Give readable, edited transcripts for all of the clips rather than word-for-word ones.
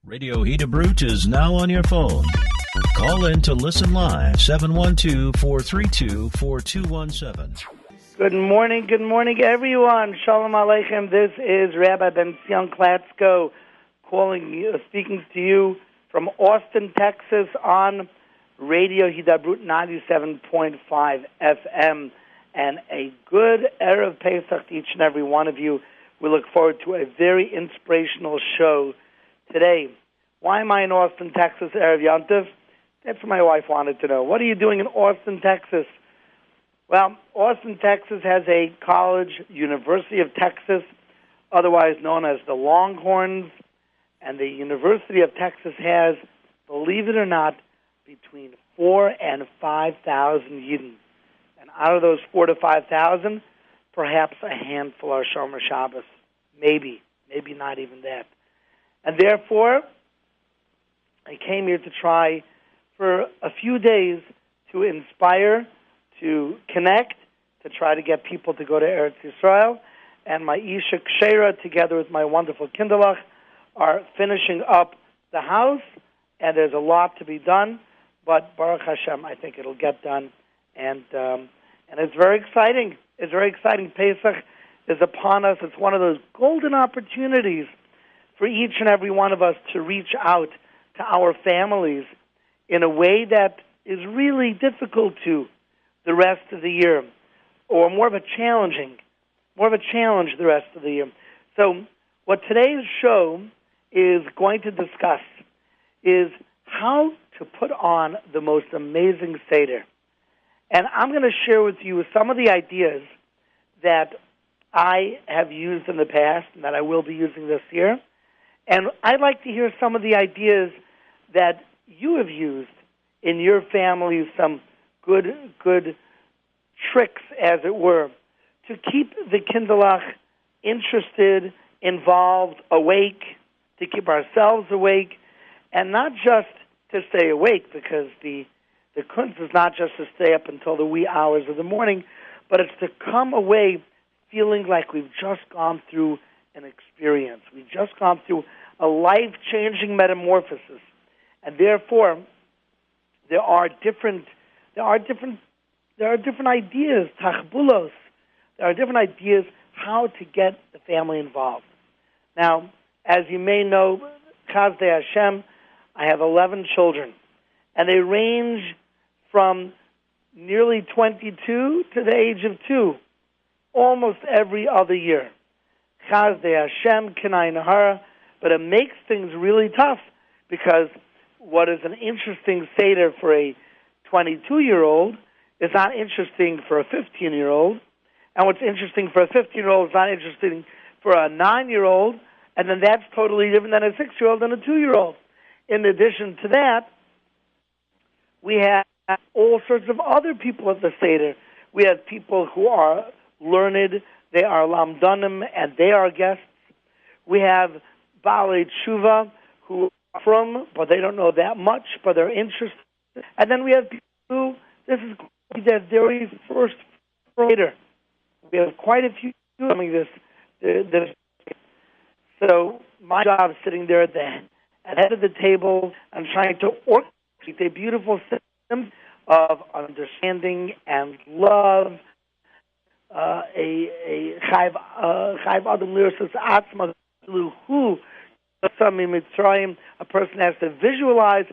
Radio Hidabroot is now on your phone. Call in to listen live, 712-432-4217. Good morning, everyone. Shalom Aleichem. This is Rabbi Benzion Klatzko speaking to you from Austin, Texas on Radio Hidabroot 97.5 FM. And a good Erev Pesach to each and every one of you. We look forward to a very inspirational show today. Why am I in Austin, Texas, Erev Yontif? That's what my wife wanted to know. What are you doing in Austin, Texas? Well, Austin, Texas has a college, University of Texas, otherwise known as the Longhorns, and the University of Texas has, believe it or not, between 4,000 and 5,000 Yidden. And out of those 4,000 to 5,000, perhaps a handful are Shomer Shabbos. Maybe not even that. And therefore, I came here to try for a few days to inspire, to connect, to try to get people to go to Eretz Yisrael. And my Isha Kshera, together with my wonderful Kinderlach, are finishing up the house, and there's a lot to be done. But Baruch Hashem, I think it'll get done, and it's very exciting. It's very exciting. Pesach is upon us. It's one of those golden opportunities for each and every one of us to reach out to our families in a way that is really difficult to the rest of the year, or more of a challenge the rest of the year. So what today's show is going to discuss is how to put on the most amazing Seder. And I'm going to share with you some of the ideas that I have used in the past and that I will be using this year. And I'd like to hear some of the ideas that you have used in your family, some good tricks, as it were, to keep the Kinderlach interested, involved, awake, to keep ourselves awake, and not just to stay awake, because the kunst is not just to stay up until the wee hours of the morning, but it's to come away feeling like we've just gone through an experience. We've just gone through a life-changing metamorphosis. And therefore, there are different ideas, tachbulos. There are different ideas how to get the family involved. Now, as you may know, Chazdei Hashem, I have 11 children, and they range from nearly 22 to the age of 2, almost every other year. Chazdei Hashem, Kenai Nahara, but it makes things really tough, because what is an interesting Seder for a 22-year-old is not interesting for a 15-year-old, and what's interesting for a 15-year-old is not interesting for a 9-year-old, and then that's totally different than a 6-year-old and a 2-year-old. In addition to that, we have all sorts of other people at the Seder. We have people who are learned, they are lamdanim, and they are guests. We have Baalei Tshuva, who are from, but they don't know that much, but they're interested. And then we have people who, this is their very first Seder. We have quite a few coming this. So my job is sitting there at the head of the table and trying to orchestrate a beautiful system of understanding and love. A chayv adam lirsus atzma luhu samim mitzrayim. A person has to visualize.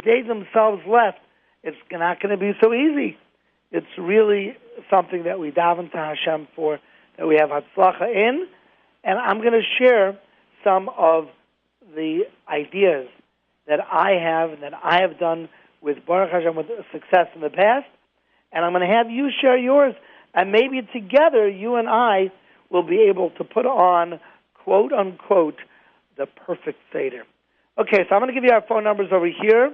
They themselves left. It's not going to be so easy. It's really something that we daven to Hashem for, that we have hatzlacha in. And I'm going to share some of the ideas that I have and that I have done with Baruch Hashem with success in the past. And I'm going to have you share yours. And maybe together, you and I will be able to put on, quote unquote, the perfect Seder. Okay, so I'm going to give you our phone numbers over here.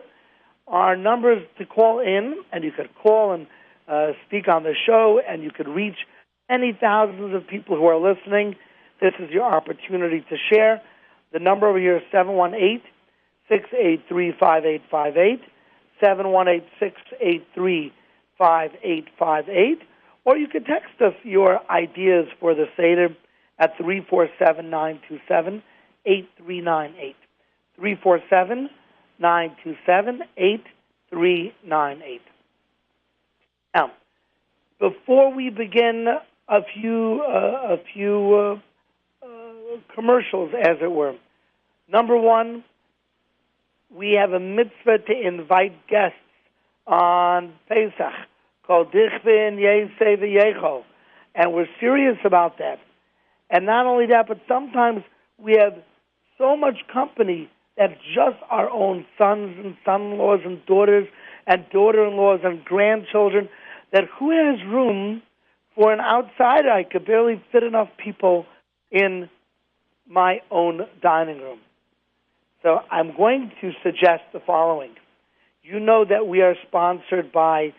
Our numbers to call in, and you could call and speak on the show, and you could reach many thousands of people who are listening. This is your opportunity to share. The number over here is 718-683-5858, 718-683-5858, or you could text us your ideas for the Seder at 347-927-8398. 347-927-8398. Now, before we begin, a few commercials, as it were. Number one, we have a mitzvah to invite guests on Pesach called Dichvin Yesei V'Yechol, and we're serious about that. And not only that, but sometimes we have so much company that's just our own sons and son-in-laws and daughters and daughter-in-laws and grandchildren, that who has room for an outsider? I could barely fit enough people in my own dining room. So I'm going to suggest the following. You know that we are sponsored by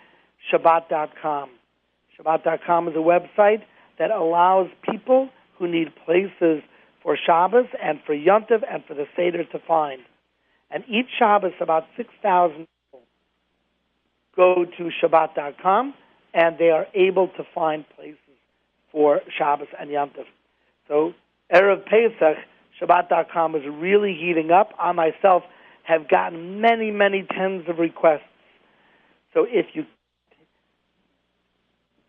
Shabbat.com. Shabbat.com is a website that allows people who need places for Shabbos and for Yontiv and for the Seder to find. And each Shabbos, about 6,000 people go to Shabbat.com, and they are able to find places for Shabbos and Yontiv. So Erev Pesach, Shabbat.com is really heating up. I myself have gotten many, many tens of requests. So if you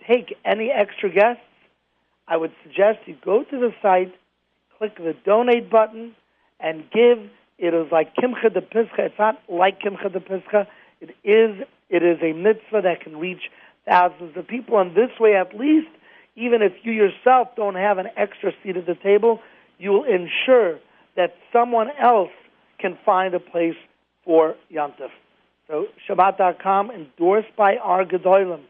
take any extra guests, I would suggest you go to the site, click the donate button, and give. It is like Kimcha de Pischa. It's not like Kimcha de Pischa. It is a mitzvah that can reach thousands of people. And this way, at least, even if you yourself don't have an extra seat at the table, you will ensure that someone else can find a place for Yontif. So Shabbat.com, endorsed by our Gedolim,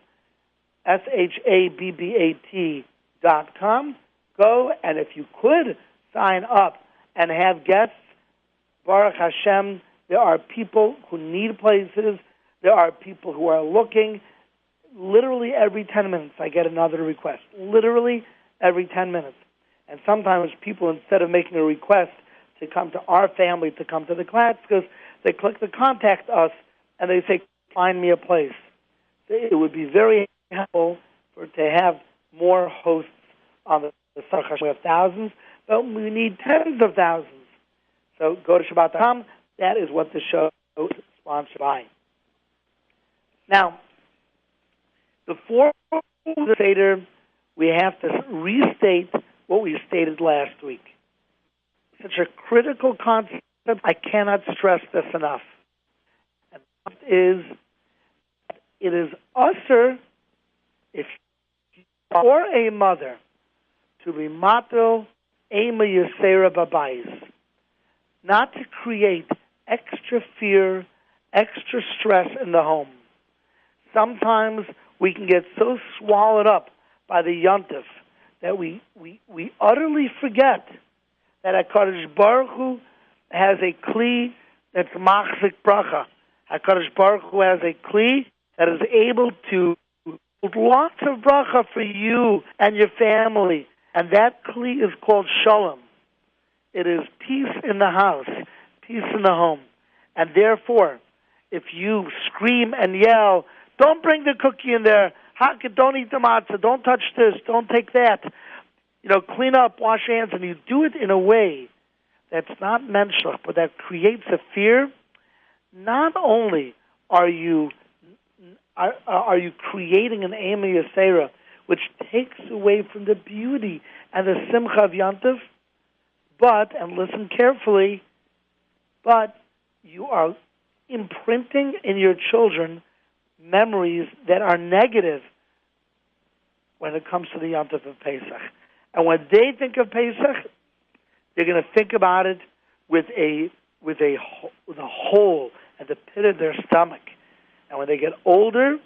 SHABBAT.com. Go, and if you could, sign up and have guests. Baruch Hashem, there are people who need places. There are people who are looking. Literally every 10 minutes I get another request. Literally every 10 minutes. And sometimes people, instead of making a request to come to our family, to come to the Klatzkos, they click the contact us and they say, find me a place. It would be very helpful to have more hosts on the Sarchash. We have thousands, but we need tens of thousands. So go to Shabbat.com. That is what the show is sponsored by. Now, before the Seder, we have to restate what we stated last week. Such a critical concept, I cannot stress this enough. And that is, it is usher if for a mother to be matel ema yisera babayis, not to create extra fear, extra stress in the home. Sometimes we can get so swallowed up by the yontif that we utterly forget that HaKadosh Baruch Hu has a kli that's machzik bracha. HaKadosh Baruch Hu has a kli that is able to put lots of bracha for you and your family. And that kli is called shalom. It is peace in the house, peace in the home. And therefore, if you scream and yell, don't bring the cookie in there, don't eat the matzah, don't touch this, don't take that, clean up, wash your hands, and you do it in a way that's not menschlich, but that creates a fear, not only are you creating an Ema Yasera, which takes away from the beauty and the simcha of Yantiv, but, and listen carefully, but you are imprinting in your children memories that are negative when it comes to the Yantiv of Pesach. And when they think of Pesach, they're going to think about it with a hole at the pit of their stomach. And when they get older,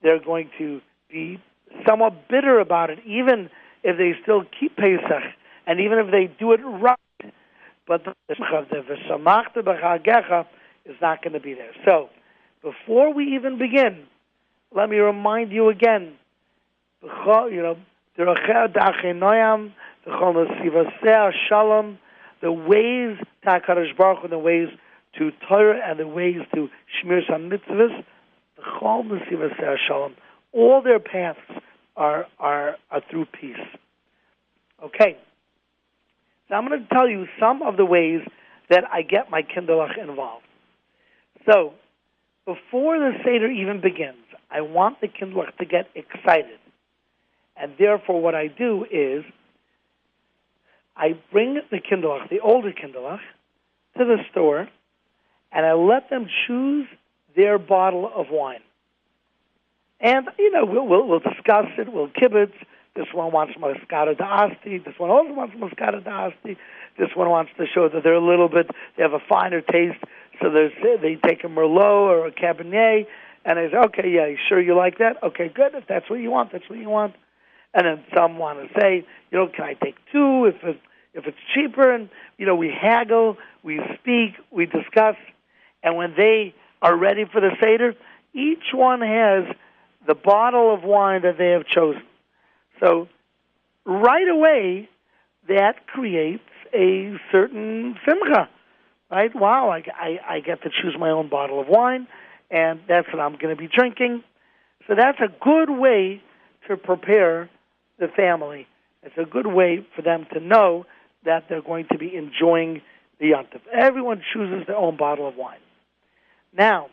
they're going to be somewhat bitter about it, even if they still keep Pesach, and even if they do it right. But the v'samachta b'chagecha is not going to be there. So, before we even begin, let me remind you again, the ways to HaKadosh Baruch Hu, the ways to Torah, and the ways to Shmir Mitzvahs, all their paths are through peace. Okay. So I'm going to tell you some of the ways that I get my kindlech involved. So, before the Seder even begins, I want the kindlech to get excited. And therefore what I do is, I bring the kindlech, the older kindlech, to the store, and I let them choose their bottle of wine. And, we'll discuss it, we'll kibitz. This one wants Moscato d'Asti. This one also wants Moscato d'Asti. This one wants to show that they're a little bit, they have a finer taste, so they take a Merlot or a Cabernet, and they say, okay, yeah, sure you like that? Okay, good. If that's what you want, that's what you want. And then some want to say, can I take two if it's cheaper? And, we haggle, we speak, we discuss, and when they are ready for the Seder, each one has the bottle of wine that they have chosen. So right away, that creates a certain simcha, right? Wow, I get to choose my own bottle of wine, and that's what I'm going to be drinking. So that's a good way to prepare the family. It's a good way for them to know that they're going to be enjoying the yontif. Everyone chooses their own bottle of wine. Now,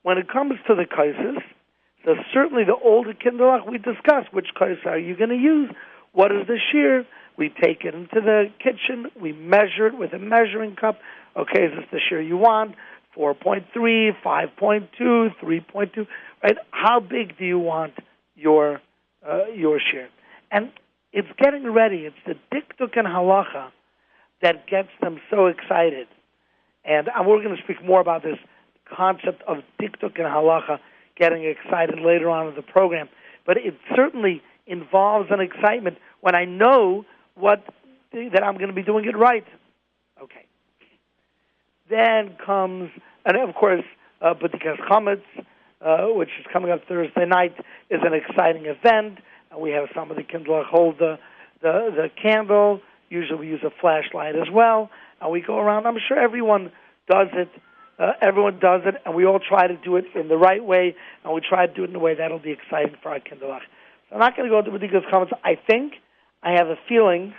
when it comes to the kaises, so certainly the older kindlech, we discuss which kais are you going to use, what is the shear. We take it into the kitchen, we measure it with a measuring cup. Okay, is this the shear you want? 4.3, 5.2, 3.2, right? How big do you want your shear? And it's getting ready. It's the dikduk and halacha that gets them so excited. And we're going to speak more about this concept of dikduk and halacha getting excited later on in the program. But it certainly involves an excitement when I know that I'm going to be doing it right. Okay. Then comes, and of course, B'dikas Chametz, which is coming up Thursday night, is an exciting event. And we have some of the kindlech hold the candle. Usually we use a flashlight as well. And we go around. I'm sure everyone does it. Everyone does it, and we all try to do it in the right way, and we try to do it in a way that'll be exciting for our kindlech. So I'm not going to go into B'dikas Chametz. I have a feeling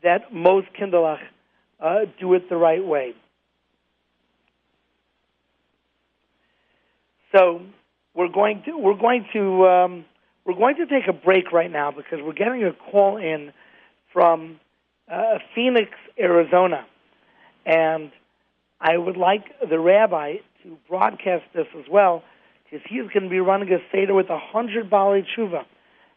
that most kindlech do it the right way. So we're going to take a break right now because we're getting a call in from Phoenix, Arizona, and I would like the rabbi to broadcast this as well, because he's going to be running a Seder with 100 Baalei Tshuva.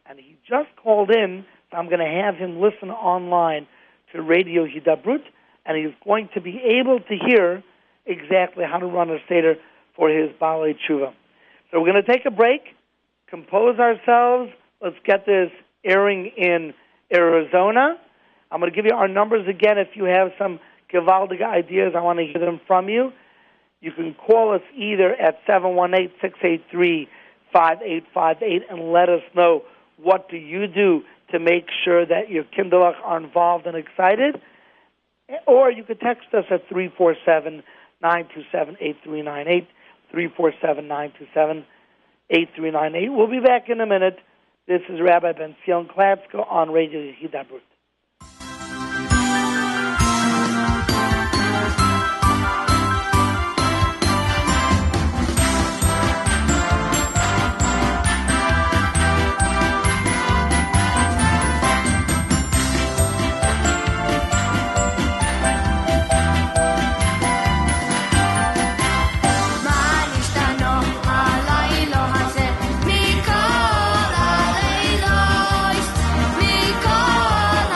And he just called in, so I'm going to have him listen online to Radio Hidabroot, and he's going to be able to hear exactly how to run a Seder for his Baalei Tshuva. So we're going to take a break, compose ourselves. Let's get this airing in Arizona. I'm going to give you our numbers again if you have some gewaldige ideas. I want to hear them from you. You can call us either at 718-683-5858 and let us know what do you do to make sure that your kindlech are involved and excited. Or you could text us at 347-927-8398, 347-927-8398. We'll be back in a minute. This is Rabbi Benzion Klatzko on Radio Hidabroot. Mikol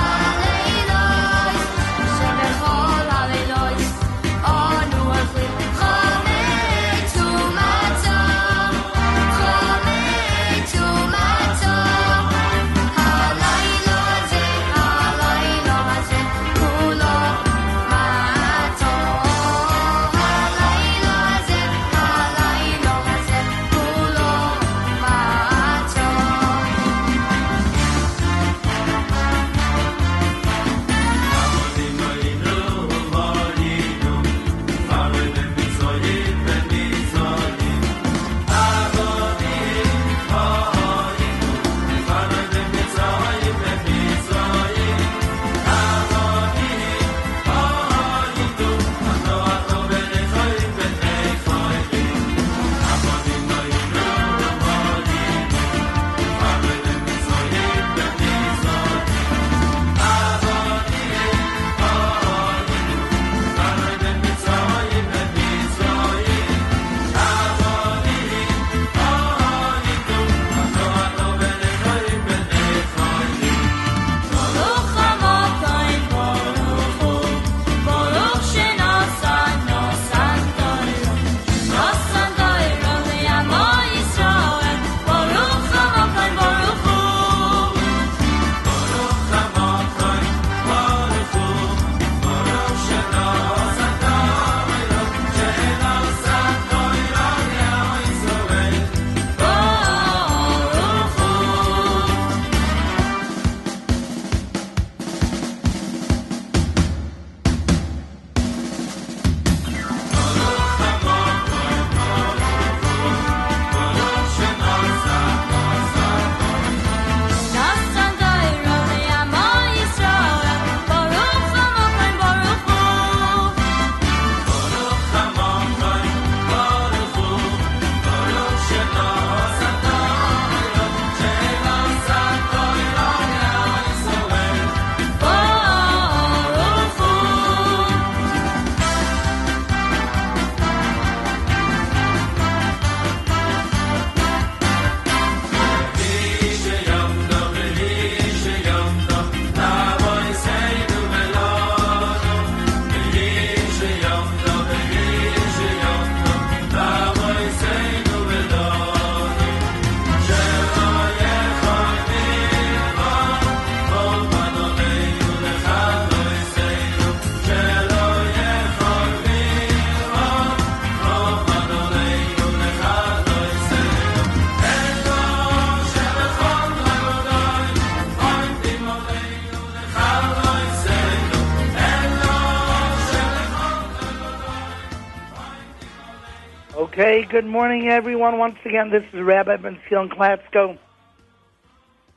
Okay, good morning, everyone. Once again, this is Rabbi Benzion Klatzko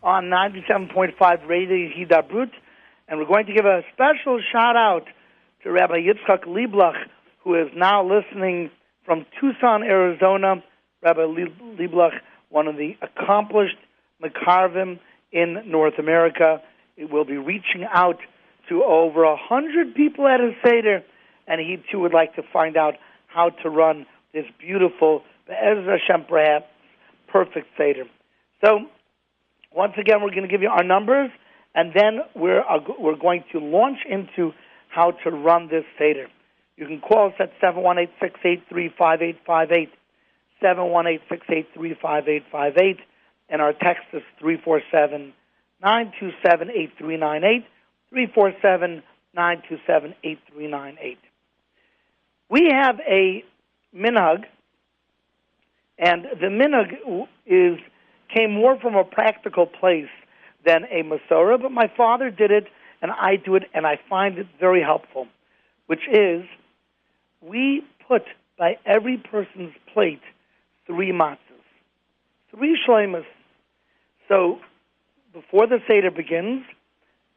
on 97.5 Radio Hidabroot, and we're going to give a special shout-out to Rabbi Yitzchak Lieblach, who is now listening from Tucson, Arizona. Rabbi Lieblach, one of the accomplished Makarvim in North America. It will be reaching out to over 100 people at his Seder, and he, too, would like to find out how to run this beautiful, Be'ez Hashem, perhaps, perfect Seder. So, once again, we're going to give you our numbers, and then we're going to launch into how to run this Seder. You can call us at 718-683-5858, 718-683-5858, and our text is 347-927-8398, 347-927-8398. We have a minhag, and the minhag came more from a practical place than a Masorah, but my father did it, and I do it, and I find it very helpful, which is we put by every person's plate 3 matzahs, 3 shleimus. So before the Seder begins,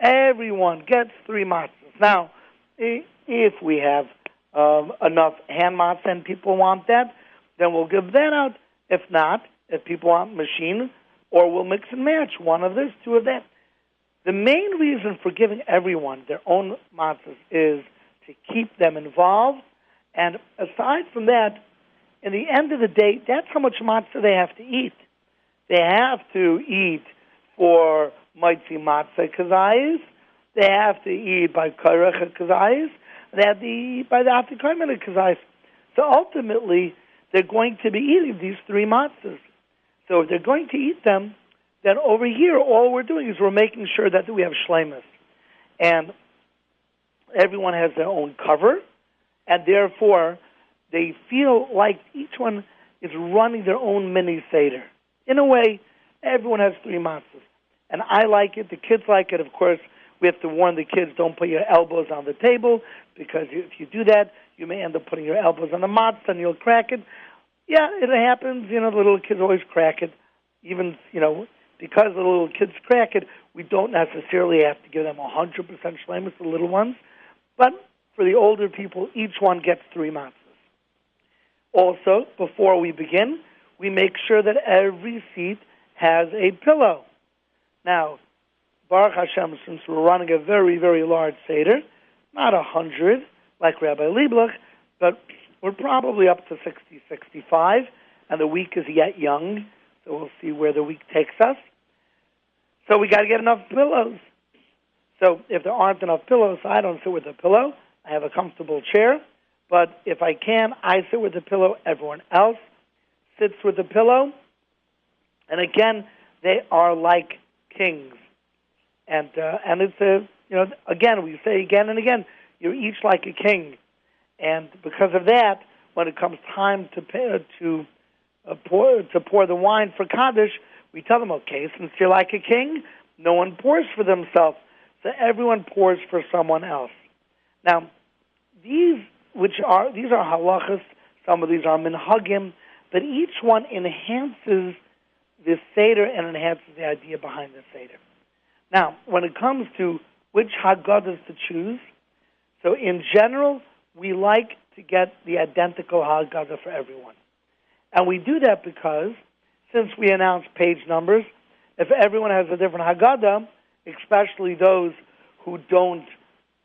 everyone gets 3 matzahs. Now, if we have enough hand matzah and people want that, then we'll give that out. If not, if people want machine, or we'll mix and match, 1 of this, 2 of that. The main reason for giving everyone their own matzahs is to keep them involved, and aside from that, in the end of the day, that's how much matzah they have to eat. They have to eat for Maitzi Matzah Kazayis, they have to eat by Karech Kazayis, they have to eat by the Afikoyman Kazayis. So ultimately, they're going to be eating these 3 matzahs. So if they're going to eat them, then over here, all we're doing is we're making sure that we have shleimus. And everyone has their own cover, and therefore they feel like each one is running their own mini Seder. In a way, everyone has 3 matzahs. And I like it, the kids like it. Of course, we have to warn the kids, don't put your elbows on the table, because if you do that, you may end up putting your elbows on the matzah and you'll crack it. Yeah, it happens. The little kids always crack it. Even, because the little kids crack it, we don't necessarily have to give them 100% shleimus, the little ones. But for the older people, each one gets 3 matzahs. Also, before we begin, we make sure that every seat has a pillow. Now, Baruch Hashem, since we're running a very, very large Seder, not 100 like Rabbi Lieblach, but we're probably up to 60, 65, and the week is yet young, so we'll see where the week takes us. So we got to get enough pillows. So if there aren't enough pillows, I don't sit with a pillow. I have a comfortable chair, but if I can, I sit with the pillow. Everyone else sits with the pillow, and again, they are like kings. And it's again, we say again and again, you're each like a king. And because of that, when it comes time to pour the wine for Kaddish, we tell them, okay, since you're like a king, no one pours for themselves, so everyone pours for someone else. Now, these are halachas, some of these are minhagim, but each one enhances the Seder and enhances the idea behind the Seder. Now, when it comes to which Haggadahs to choose, so in general, we like to get the identical Haggadah for everyone. And we do that because, since we announce page numbers, if everyone has a different Haggadah, especially those who don't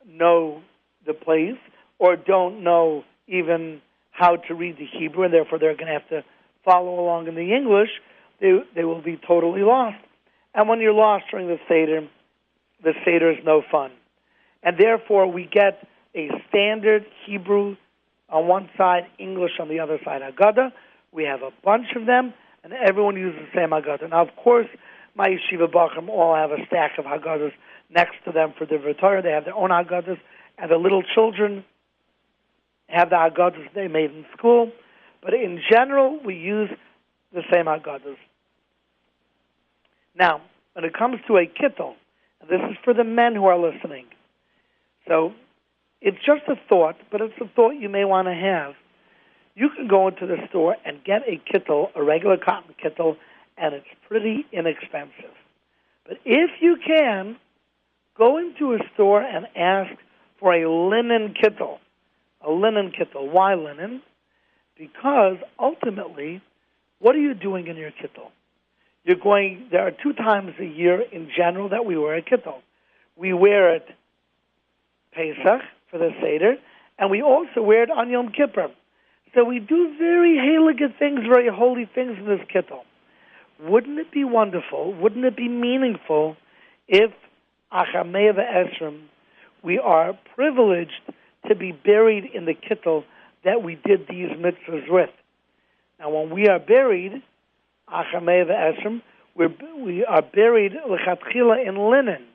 know the place or don't know even how to read the Hebrew, and therefore they're going to have to follow along in the English, they will be totally lost. And when you're lost during the Seder is no fun. And therefore we get a standard Hebrew on one side, English on the other side, Haggadah. We have a bunch of them, and everyone uses the same Haggadah. Now, of course, my yeshiva bachrim all have a stack of Haggadahs next to them for the Torah. They have their own Haggadahs, and the little children have the Haggadahs they made in school. But in general, we use the same Haggadahs. Now, when it comes to a kittel, and this is for the men who are listening, so it's just a thought, but it's a thought you may want to have. You can go into the store and get a kittel, a regular cotton kittel, and it's pretty inexpensive. But if you can, go into a store and ask for a linen kittel. A linen kittel. Why linen? Because ultimately, what are you doing in your kittel? There are 2 times a year in general that we wear a kittel. We wear it Pesach for the Seder, and we also wear it on Yom Kippur. So we do very heilige things, very holy things in this kittel. Wouldn't it be wonderful, wouldn't it be meaningful if Achamei v'Esrim, we are privileged to be buried in the kittel that we did these mitzvahs with? Now when we are buried, Achamei v'Esrim, we are buried l'chatchila in linen.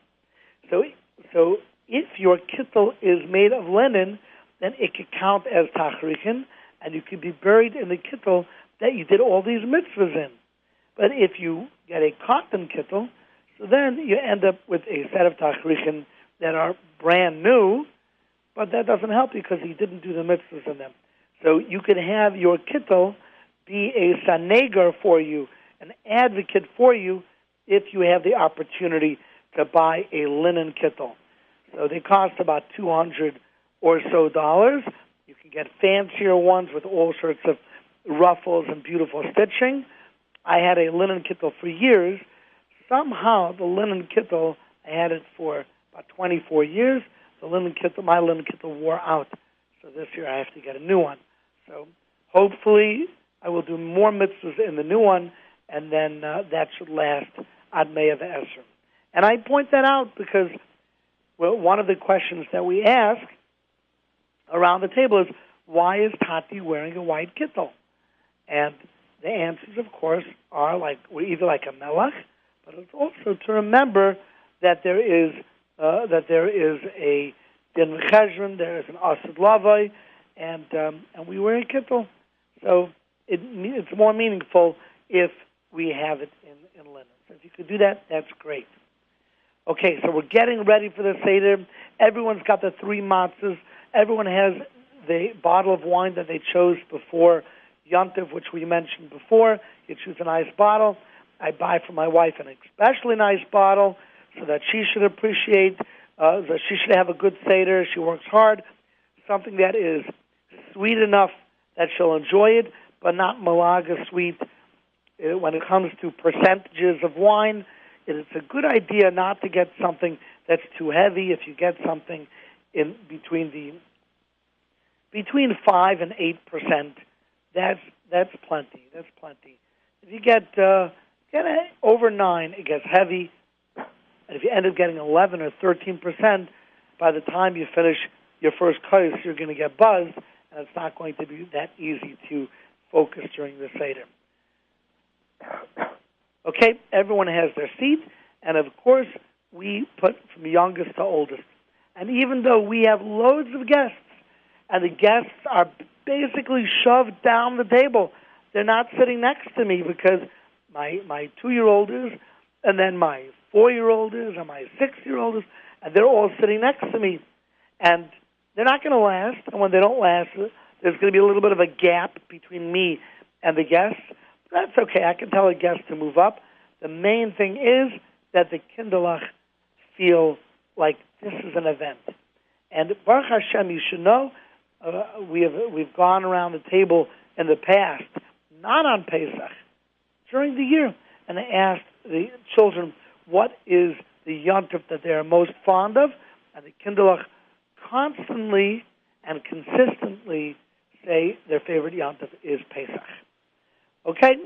So if your kittel is made of linen, then it could count as tachrichin, and you could be buried in the kittel that you did all these mitzvahs in. But if you get a cotton kittel, so then you end up with a set of tachrichin that are brand new, but that doesn't help you because you didn't do the mitzvahs in them. So you could have your kittel be a sanegar for you, an advocate for you, if you have the opportunity to buy a linen kittel. So they cost about $200 or so. You can get fancier ones with all sorts of ruffles and beautiful stitching. I had a linen kittel for years. Somehow the linen kittel, I had it for about 24 years. My linen kittel wore out. So this year I have to get a new one. So hopefully I will do more mitzvahs in the new one, and then that should last ad mea v'esrim. And I point that out because one of the questions that we ask around the table is, why is Tati wearing a white kittel? And the answers, of course, are we're either like a melech, but it's also to remember that there is a din v'cheshron, there is an asad lavai, and we wear a kittel. So it's more meaningful if we have it in linen. So if you could do that, that's great. Okay, so we're getting ready for the Seder. Everyone's got the 3 matzahs. Everyone has the bottle of wine that they chose before Yontif, which we mentioned before. You choose a nice bottle. I buy for my wife an especially nice bottle so that she should appreciate, that she should have a good Seder. She works hard. Something that is sweet enough that she'll enjoy it, but not malaga sweet. When it comes to percentages of wine, it's a good idea not to get something that's too heavy. If you get something in between 5 and 8%, that's plenty. That's plenty. If you get over 9, it gets heavy. And if you end up getting 11 or 13%, by the time you finish your first course, you're going to get buzzed, and it's not going to be that easy to focus during the Seder. Okay, everyone has their seat, and of course, we put from youngest to oldest. And even though we have loads of guests, and the guests are basically shoved down the table, they're not sitting next to me because my 2-year-old is, and then my 4-year-old is, and my 6-year-old is, and they're all sitting next to me. And they're not going to last, and when they don't last, there's going to be a little bit of a gap between me and the guests. That's okay. I can tell a guest to move up. The main thing is that the kinderlach feel like this is an event. And Baruch Hashem, you should know, we've gone around the table in the past, not on Pesach, during the year, and asked the children what is the yontif that they are most fond of, and the kinderlach constantly and consistently say their favorite yontif is Pesach. Okay?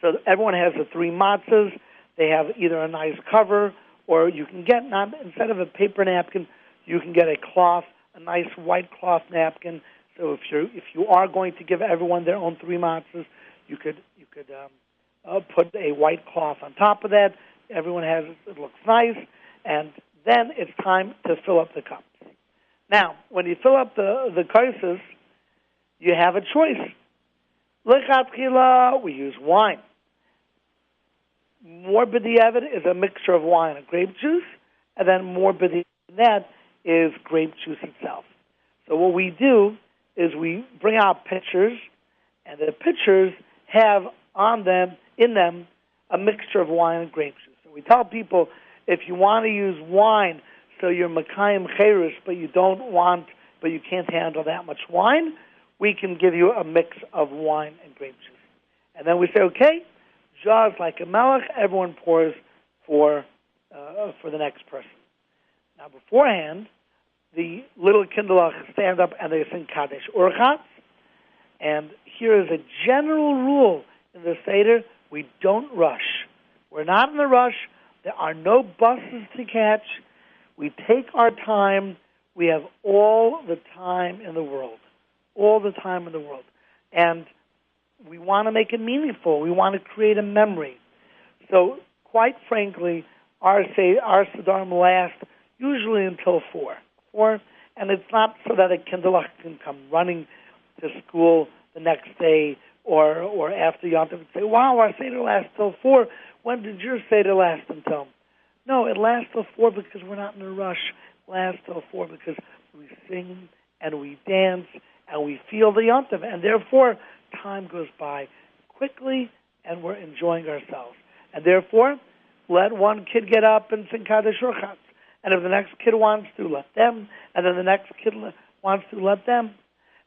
So everyone has the 3 matzahs. They have either a nice cover, or you can get, instead of a paper napkin, you can get a cloth, a nice white cloth napkin. So if you are going to give everyone their own 3 matzahs, you could put a white cloth on top of that. Everyone has it looks nice, and then it's time to fill up the cups. Now, when you fill up the kaisos, you have a choice. Lechatchila, we use wine. More b'diavad is a mixture of wine and grape juice, and then more b'diavad than that is grape juice itself. So what we do is we bring out pitchers, and the pitchers have in them, a mixture of wine and grape juice. So we tell people, if you want to use wine, so you're Makayim Cheirus, but you can't handle that much wine, we can give you a mix of wine and grape juice. And then we say, okay, just like a melech, everyone pours for the next person. Now, beforehand, the little kinderlach stand up and they sing Kaddish Urchatz. And here is a general rule in the Seder: we don't rush. We're not in a rush. There are no buses to catch. We take our time. We have all the time in the world. All the time in the world. And we want to make it meaningful. We want to create a memory. So, quite frankly, our Sedarim last usually until 4. And it's not so that a kinderlach can come running to school the next day or after Yom Tov and say, wow, our Seder lasts till 4. When did your Seder last until? No, it lasts till 4 because we're not in a rush. It lasts till 4 because we sing and we dance and we feel the Yom Tov. And therefore, time goes by quickly and we're enjoying ourselves. And therefore, let one kid get up and sing Kaddish Urchatz. And if the next kid wants to, let them. And then the next kid wants to, let them.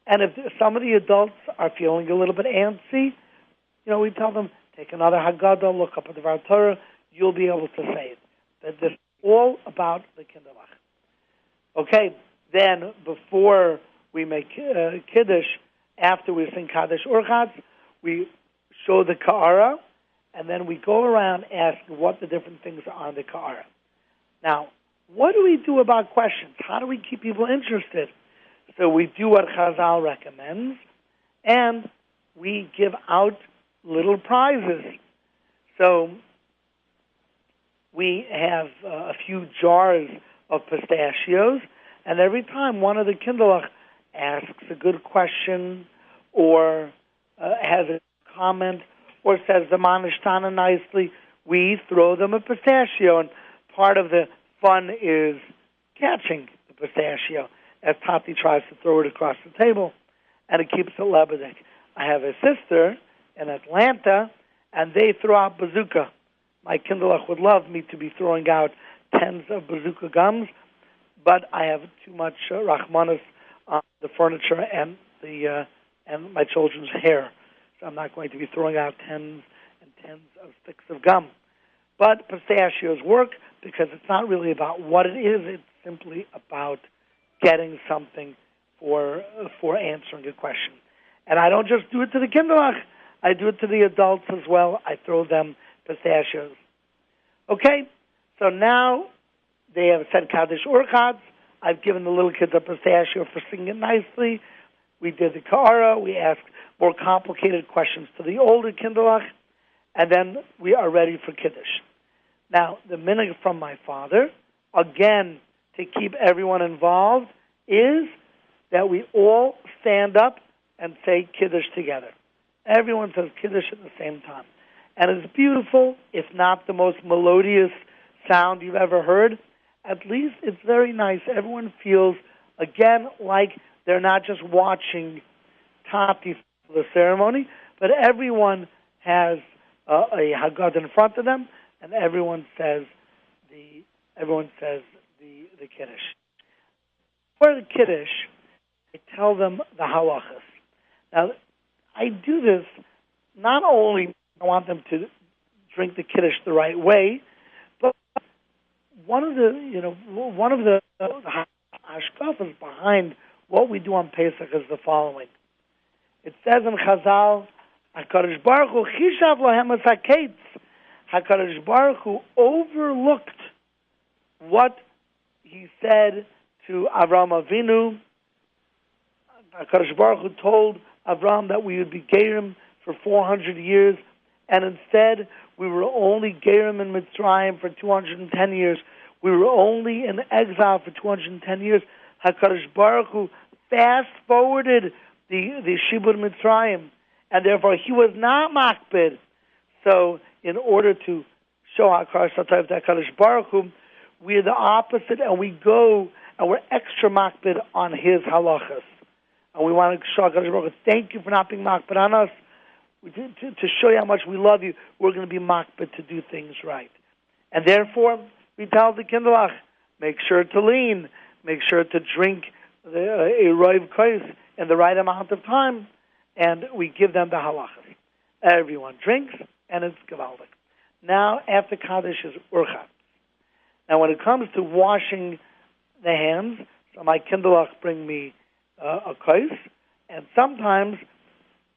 And if some of the adults are feeling a little bit antsy, we tell them, take another Haggadah, look up at the Dvar Torah, you'll be able to say it. That this is all about the kinderlach. Okay, then before we make Kiddush, after we sing Kaddish Urchatz, we show the Ka'ara, and then we go around asking what the different things are on the Ka'ara. Now, what do we do about questions? How do we keep people interested? So we do what Chazal recommends, and we give out little prizes. So we have a few jars of pistachios, and every time one of the kinderlach asks a good question or has a comment or says the Manishtana nicely, we throw them a pistachio. And part of the fun is catching the pistachio as Tati tries to throw it across the table, and it keeps it lebedik. I have a sister in Atlanta, and they throw out bazooka. My kinderlach would love me to be throwing out tens of bazooka gums, but I have too much rachmanis on the furniture and my children's hair. So I'm not going to be throwing out tens and tens of sticks of gum. But pistachios work because it's not really about what it is. It's simply about getting something for answering a question. And I don't just do it to the kinderlach. I do it to the adults as well. I throw them pistachios. Okay, so now they have said Kaddish Urchatz. I've given the little kids a pistachio for singing it nicely. We did the Ka'ara. We asked more complicated questions to the older kinderlach. And then we are ready for Kiddush. Now, the minhag from my father, again, to keep everyone involved, is that we all stand up and say Kiddush together. Everyone says Kiddush at the same time. And it's beautiful, if not the most melodious sound you've ever heard. At least it's very nice. Everyone feels, again, like they're not just watching Tati for the ceremony, but everyone has a Haggadah in front of them, and everyone says the Kiddush. For the Kiddush, I tell them the halachas. Now, I do this not only I want them to drink the Kiddush the right way, but one of the hashkafas behind what we do on Pesach is the following. It says in Chazal, HaKadosh Baruch Hu chishav lahem es haketz. HaKadosh Baruch Hu overlooked what he said to Avraham Avinu. HaKadosh Baruch Hu told Avraham that we would be Gerim for 400 years, and instead we were only Gerim in Mitzrayim for 210 years. We were only in exile for 210 years. HaKadosh Baruch Hu fast-forwarded the Shibud Mitzrayim, and therefore he was not makbid. So in order to show HaKadosh Baruch Hu, we are the opposite, and we go and we're extra makbid on his halachas. and we want to show HaKadosh Baruch Hu, thank you for not being makbid on us. To show you how much we love you, we're going to be makbid to do things right. And therefore, we tell the kinderlach, make sure to lean, make sure to drink a roiv kos in the right amount of time, and we give them the halachas. Everyone drinks, and it's gewaldig. Now, after Kaddish is urchat. Now, when it comes to washing the hands, so my kinderlach bring me a kos, and sometimes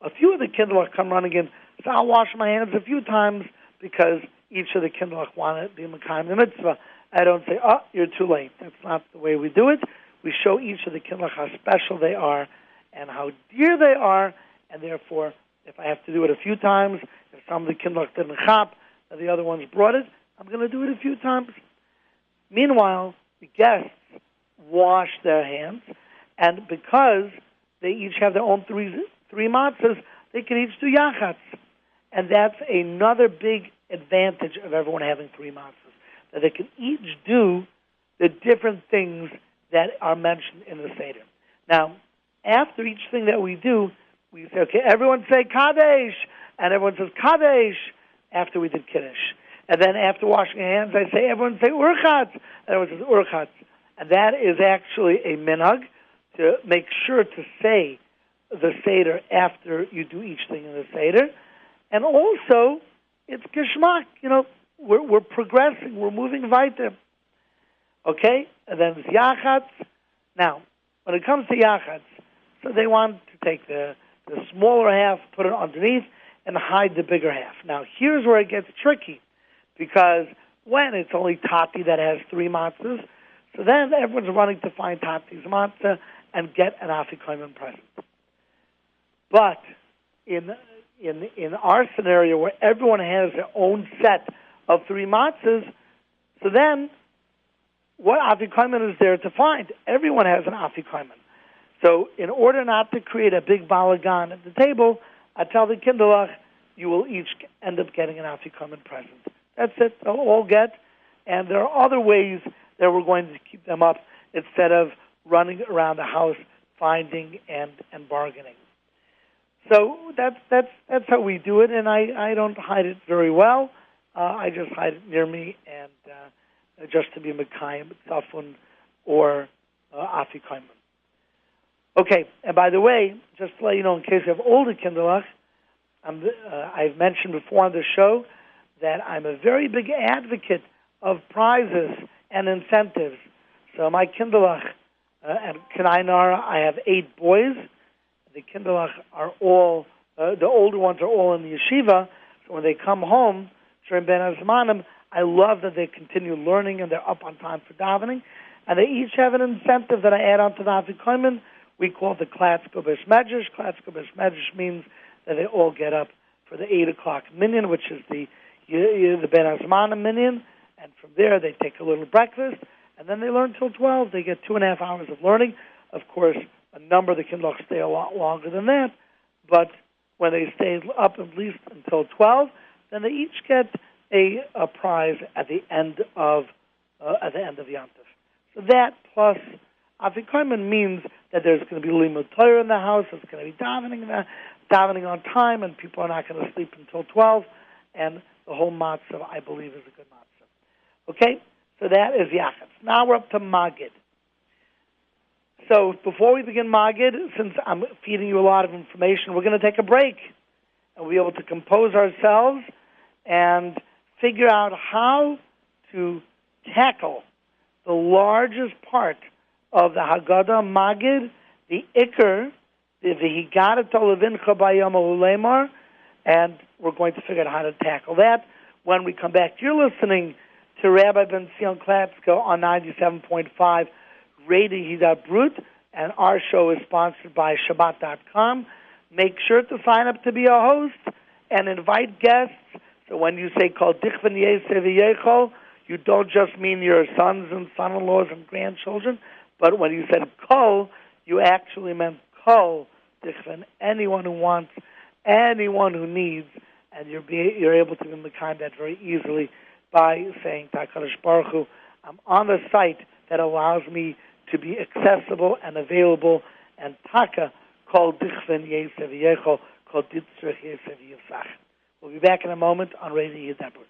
a few of the kinderlach come running in, so I'll wash my hands a few times because each of the kinderlach want to be mekayim the mitzvah. I don't say, oh, you're too late. That's not the way we do it. We show each of the kinderlach how special they are and how dear they are, and therefore, if I have to do it a few times, if some of the kinderlach didn't chop, and the other ones brought it, I'm going to do it a few times. Meanwhile, the guests wash their hands, and because they each have their own three matzahs, they can each do yachatz. And that's another big advantage of everyone having three matzahs, that they can each do the different things that are mentioned in the Seder. Now, after each thing that we do, we say, okay, everyone say Kadesh, and everyone says Kadesh after we did Kiddush. And then after washing your hands, I say, everyone say Urchatz, and everyone says Urchatz. And that is actually a minhag to make sure to say the Seder after you do each thing in the Seder. And also, it's Geschmack. We're progressing. We're moving weiter. Okay? And then it's Yachatz. Now, when it comes to Yachatz, so they want to take the smaller half, put it underneath, and hide the bigger half. Now, here's where it gets tricky, because when it's only Tati that has three matzahs, so then everyone's running to find Tati's matzah and get an afikomen present. But in our scenario where everyone has their own set of three matzahs, so then what afikomen is there to find? Everyone has an afikomen. So in order not to create a big balagan at the table, I tell the kinderlach, you will each end up getting an afikomen present. That's it. They'll all get. And there are other ways that we're going to keep them up instead of running around the house finding and bargaining. So that's how we do it, and I don't hide it very well. I just hide it near me, and just to be mekayim, tzafun, or afikomen. Okay, and by the way, just to let you know, in case you have older kinderlach, I've mentioned before on the show that I'm a very big advocate of prizes and incentives. So my kinderlach at Kanai I have 8 boys. The kinderlach are all, the older ones are all in the yeshiva. So when they come home during Ben Azmanim, I love that they continue learning and they're up on time for davening. And they each have an incentive that I add on to the afikomen. We call it the Klatzko Besh Medrash. Klatzko Besh Medrash means that they all get up for the 8 o'clock minyan, which is the Ben Azmanim minyan. And from there, they take a little breakfast, and then they learn till 12. They get 2.5 hours of learning. Of course, a number of the kinderlach stay a lot longer than that, but when they stay up at least until 12, then they each get a prize at the end of Yom Tov. So that plus afikomen means that there's going to be limud Torah in the house. There's going to be davening on time, and people are not going to sleep until 12. And the whole matzah, I believe, is a good matzah. Okay, so that is Yachatz. Now we're up to Magid. So before we begin Magid, since I'm feeding you a lot of information, we're going to take a break and we'll be able to compose ourselves and figure out how to tackle the largest part of the Haggadah Magid, the Iker, the Higadat Levincha Bayom Ulemar, and we're going to figure out how to tackle that when we come back. You're listening to Rabbi Benzion Klatzko on 97.5 Radio Hidabroot, and our show is sponsored by Shabbat.com. Make sure to sign up to be a host and invite guests. So when you say Kol Dichvan Yeseh V'Yechol, you don't just mean your sons and son-in-laws and grandchildren, but when you said Kol, you actually meant Kol Dichvan, anyone who wants, anyone who needs, and you're able to kind that very easily by saying HaKadosh Baruch Hu, I'm on a site that allows me to be accessible and available, and Taka Kol Dichven Yesev Yecho, Kol Ditzrich Yesev Yisach. We'll be back in a moment on Radio Hidabroot.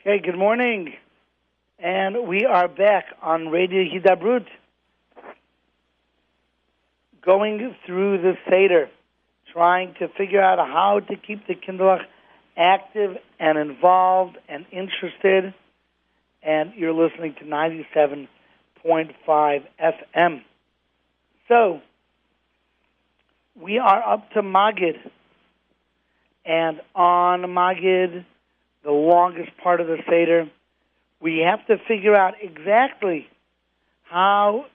Okay, good morning. And we are back on Radio Hidabroot, going through the Seder, trying to figure out how to keep the Kindlech active and involved and interested. And you're listening to 97.5 FM. So, we are up to Magid. And on Magid, the longest part of the Seder, we have to figure out exactly how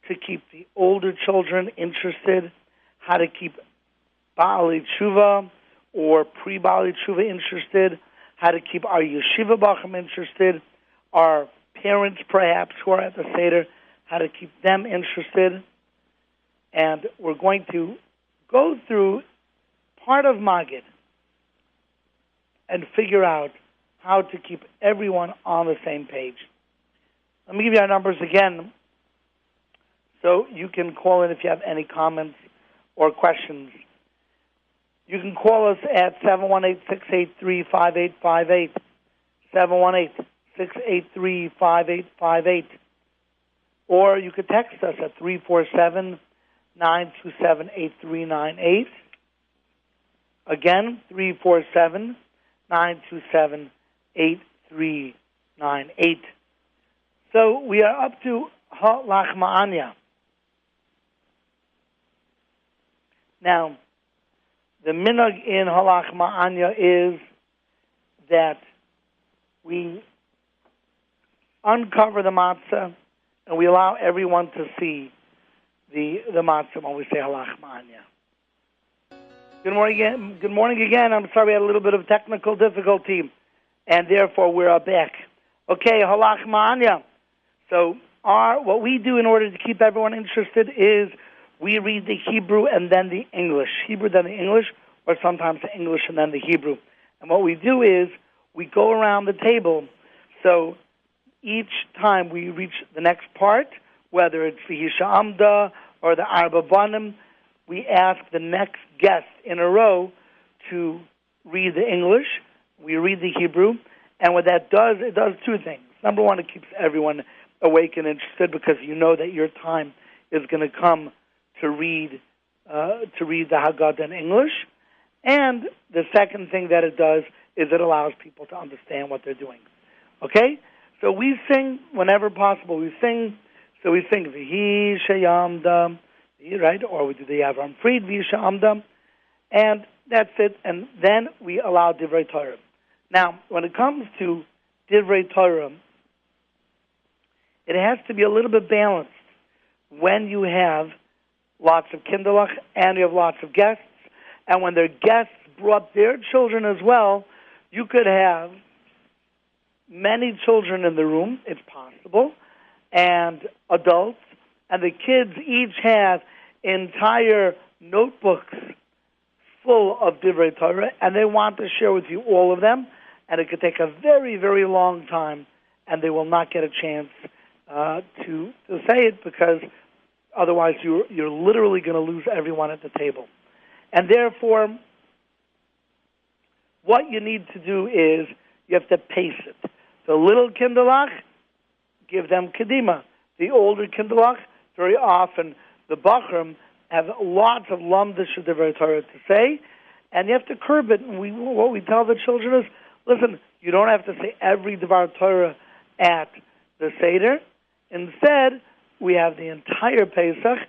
to keep the older children interested, how to keep Ba'alei Tshuva or pre-Ba'alei Tshuva interested, how to keep our yeshiva bachim interested, our parents perhaps who are at the Seder, how to keep them interested. And we're going to go through part of Magid and figure out how to keep everyone on the same page. Let me give you our numbers again so you can call in if you have any comments or questions. You can call us at 718-683-5858, 718-683-5858, or you could text us at 347-927-8398. Again, 347-927-8398. So we are up to Halach Ma'anya. Now, the minhag in Halach Ma'anya is that we uncover the matzah and we allow everyone to see the matzah when we say Halach Ma'anya. Good morning again. Good morning again. I'm sorry we had a little bit of technical difficulty, and therefore we're back. Okay, halach ma'anya. So what we do in order to keep everyone interested is we read the Hebrew and then the English. Hebrew, then the English, or sometimes the English and then the Hebrew. And what we do is we go around the table. So each time we reach the next part, whether it's the Hisha Amda or the Arba Banim, we ask the next guest in a row to read the English. We read the Hebrew. And what that does, it does two things. Number one, it keeps everyone awake and interested because you know that your time is going to come to read the Haggadah in English. And the second thing that it does is it allows people to understand what they're doing. Okay? So we sing whenever possible. We sing. So we sing V'hi Sheyamda, right? Or we do the Avram Fried V'hi Sheyamda, and that's it. And then we allow Divrei Torah. Now, when it comes to Divrei Torah, it has to be a little bit balanced. When you have lots of kinderlach and you have lots of guests, and when their guests brought their children as well, you could have many children in the room, it's possible, and adults, and the kids each have entire notebooks full of Divrei Torah, and they want to share with you all of them, and it could take a very, very long time, and they will not get a chance to say it because otherwise you're literally going to lose everyone at the table. And therefore, what you need to do is you have to pace it. The little kinderlach, give them kedima. The older kinderlach, very often the bachrim have lots of lamdish of Divrei Torah to say, and you have to curb it. And what we tell the children is, listen, you don't have to say every Divrei Torah at the Seder. Instead, we have the entire Pesach.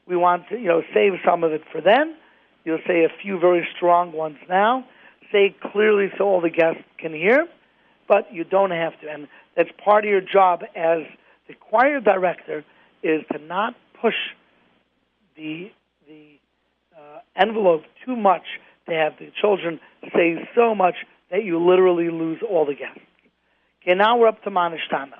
We want to, save some of it for then. You'll say a few very strong ones now. Say clearly so all the guests can hear, but you don't have to. And that's part of your job as the choir director is to not push the envelope too much to have the children say so much that you literally lose all the guests. Okay, now we're up to Manishtana.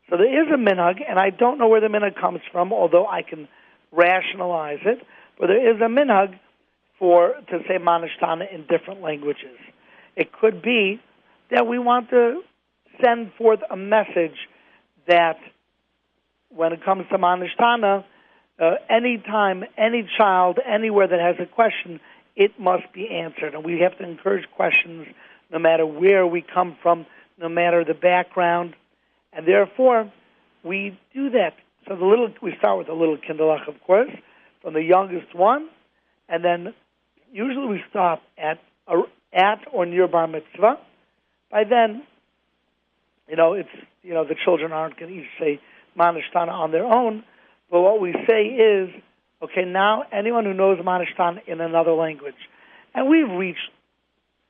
So there is a minhag, and I don't know where the minhag comes from, although I can rationalize it, but there is a minhag to say Manishtana in different languages. It could be that we want to send forth a message that when it comes to Manishtana, anytime, any child, anywhere that has a question, it must be answered. And we have to encourage questions no matter where we come from, no matter the background. And therefore, we do that. So we start with the little kinderlach, of course, from the youngest one, and then usually we stop at or near bar mitzvah. By then, the children aren't going to each say Manishtana on their own, but what we say is, okay, now anyone who knows Manishtana in another language, and we've reached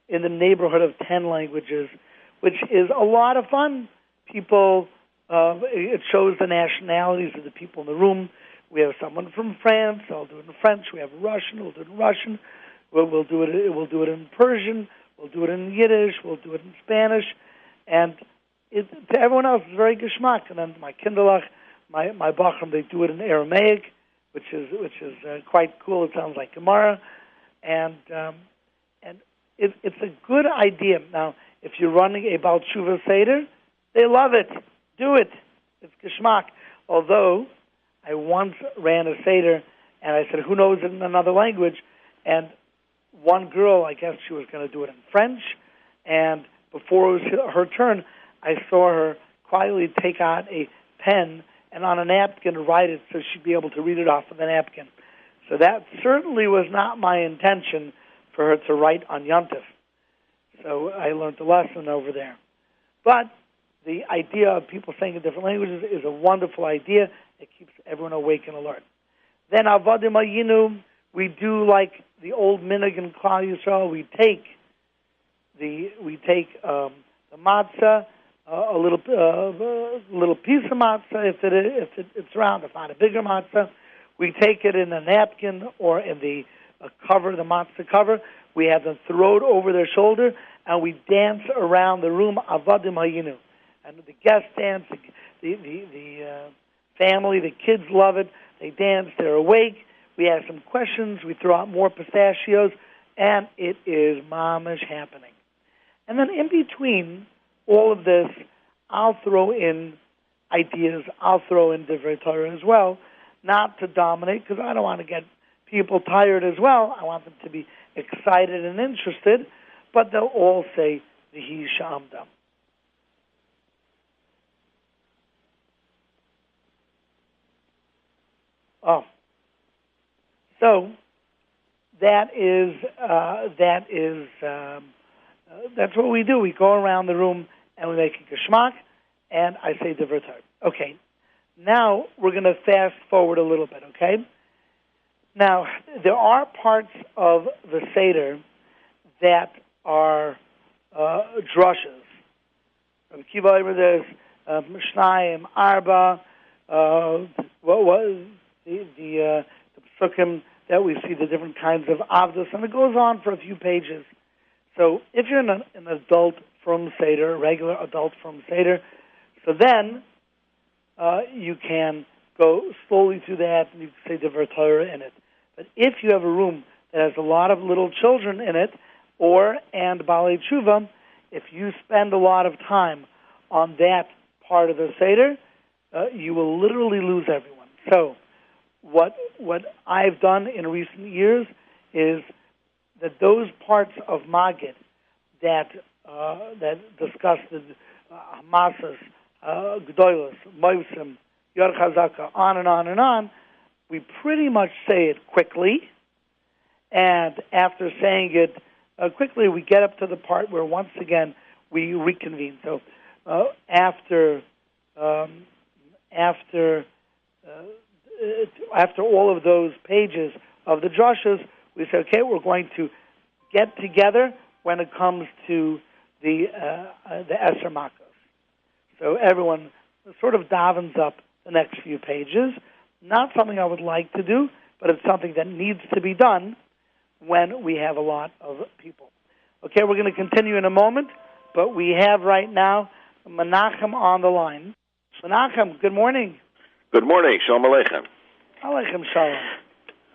in the neighborhood of 10 languages, which is a lot of fun. People, it shows the nationalities of the people in the room. We have someone from France, so I'll do it in French. We have Russian, we'll do it in Russian. We'll do it in Persian. We'll do it in Yiddish. We'll do it in Spanish. And to everyone else, it's very geschmack. And then my kinderlach, my bachram, they do it in Aramaic, which is quite cool. It sounds like Gemara, and it's a good idea. Now, if you're running a Baal Tshuva Seder, they love it. Do it. It's geschmack. Although I once ran a Seder, and I said, who knows it in another language? And one girl, I guess she was going to do it in French, and before it was her turn, I saw her quietly take out a pen and on a napkin write it so she'd be able to read it off of the napkin. So that certainly was not my intention for her to write on Yontif. So I learned a lesson over there. But the idea of people saying in different languages is a wonderful idea. It keeps everyone awake and alert. Then Avodim Ayinu, we do like the old minhag in Klal Yisrael. We take the matzah, a little piece of matzah if it's round, if not a bigger matzah. We take it in a napkin or in the cover, the matzah cover. We have them throw it over their shoulder, and we dance around the room, avadim hayinu. And the guests dance, the family, the kids love it. They dance, they're awake. We ask some questions, we throw out more pistachios, and it is mamish happening. And then in between all of this, I'll throw in ideas, I'll throw in divrei Torah as well, not to dominate, because I don't want to get people tired as well. I want them to be excited and interested, but they'll all say V'hi Sha'amda. Oh, so that's what we do. We go around the room and we make a geschmack, and I say divrei Torah. Okay, now we're going to fast forward a little bit. Okay, now there are parts of the Seder that are drushes. Rabbi Kiva over there's Mishnayim, Arba. What was the psukim that we see the different kinds of avdos, and it goes on for a few pages. So if you're an adult from Seder, a regular adult from Seder, so then you can go slowly through that and you can say divrei Torah in it. But if you have a room that has a lot of little children in it, and Balei Tshuva, if you spend a lot of time on that part of the Seder, you will literally lose everyone. So what I've done in recent years is that those parts of Magid that discuss the Hamasas, Gdolos, Moisim, Yor Chazaka, on and on and on, we pretty much say it quickly, and after saying it quickly, we get up to the part where once again we reconvene. So after all of those pages of the drushes, we say, okay, we're going to get together when it comes to the Eser Makos. So everyone sort of davens up the next few pages. Not something I would like to do, but it's something that needs to be done when we have a lot of people. Okay, we're going to continue in a moment, but we have right now Menachem on the line. Menachem, good morning. Good morning. Shalom Aleichem. Aleichem Shalom.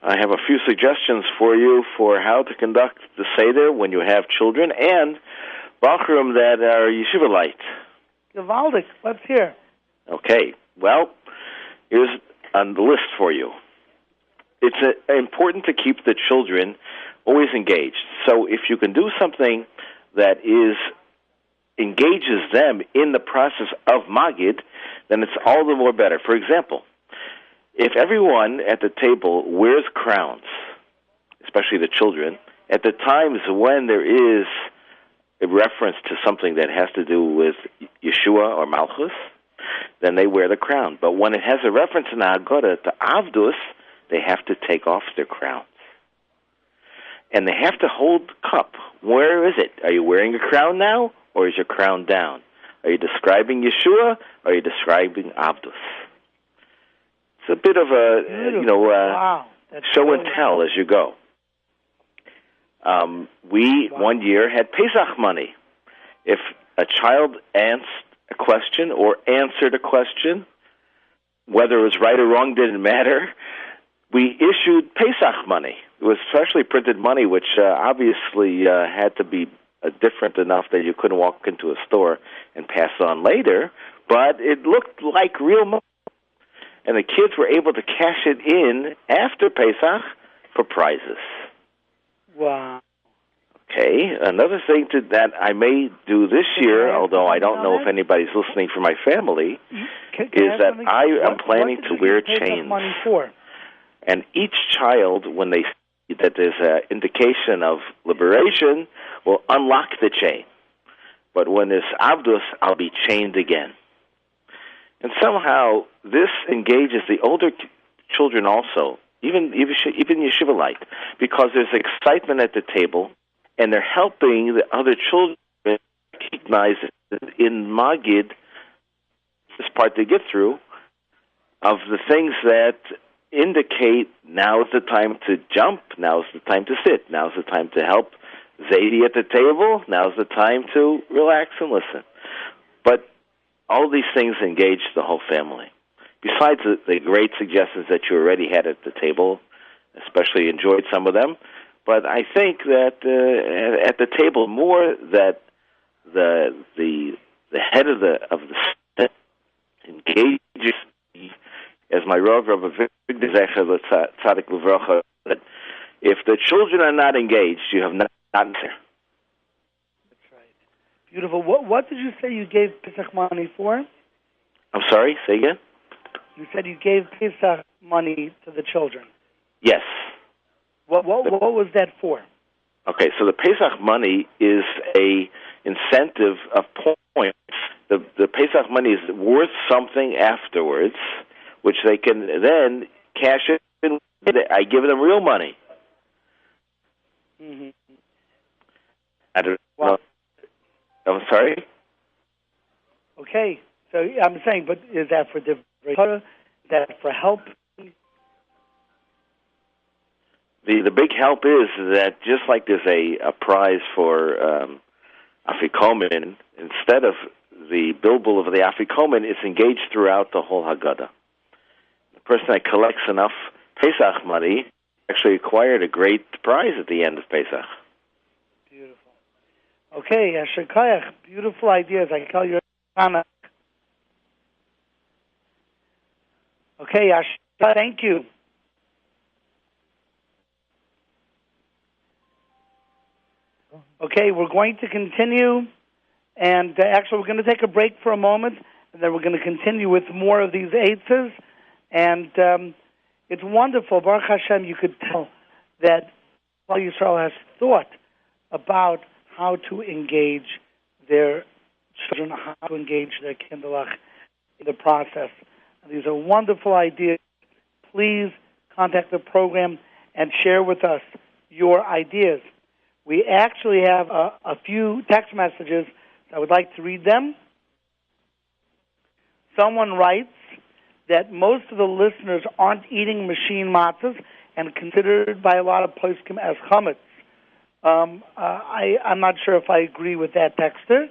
I have a few suggestions for you for how to conduct the Seder when you have children and Bachrim that are Yeshivalite. Gewaldig. Let's hear. Okay. Well, here's on the list for you. It's important to keep the children always engaged. So if you can do something that engages them in the process of Magid, then it's all the more better. For example, if everyone at the table wears crowns, especially the children, at the times when there is a reference to something that has to do with Yeshua or Malchus, then they wear the crown. But when it has a reference in the Haggadah to Avdus, they have to take off their crowns. And they have to hold cup. Where is it? Are you wearing a crown now, or is your crown down? Are you describing Yeshua, or are you describing Avdus? It's a bit of a, wow. show and tell as you go. We, one year, had Pesach money. If a child asked a question or answered a question, whether it was right or wrong didn't matter, we issued Pesach money. It was freshly printed money, which obviously had to be different enough that you couldn't walk into a store and pass on later, but it looked like real money. And the kids were able to cash it in after Pesach for prizes. Wow. Okay, another thing that I may do this year, although I don't know if anybody's listening from my family, is that I am planning to wear chains. Money for? And each child, when they see that there's an indication of liberation, will unlock the chain. But when there's Avdus, I'll be chained again. And somehow this engages the older children also, even Yeshivalite, because there's excitement at the table, and they're helping the other children recognize in Magid, this part they get through, of the things that indicate now's the time to jump, now's the time to sit, now's the time to help Zadie at the table, now's the time to relax and listen. But all these things engage the whole family. Besides the great suggestions that you already had at the table, especially enjoyed some of them, but I think that at the table more that the head of the set engages, as my Rav Rabbi Tzadik Levracha said, if the children are not engaged, you have not there. That's right. Beautiful. What did you say you gave Pesach money for? I'm sorry, say again? You said you gave Pesach money to the children. Yes. What was that for? Okay, so the Pesach money is a incentive of points. The Pesach money is worth something afterwards, which they can then cash in. I give them real money. Mm-hmm. I don't know. I'm sorry? Okay, so I'm saying, but is that for the is that for help? The big help is that just like there's a prize for Afikomen, instead of the bilbul of the Afikomen, it's engaged throughout the whole Haggadah. The person that collects enough Pesach money actually acquired a great prize at the end of Pesach. Beautiful. Okay, Asher Kayach, beautiful ideas. I call you Hannah. Okay, Asher, thank you. Okay, we're going to continue, and actually we're going to take a break for a moment, and then we're going to continue with more of these eitzes, and it's wonderful. Baruch Hashem, you could tell that Klal Yisrael has thought about how to engage their children, how to engage their kinderlach in the process. And these are wonderful ideas. Please contact the program and share with us your ideas. We actually have a few text messages. I would like to read them. Someone writes that most of the listeners aren't eating machine matzahs and considered by a lot of poskim as chametz. I'm not sure if I agree with that texter.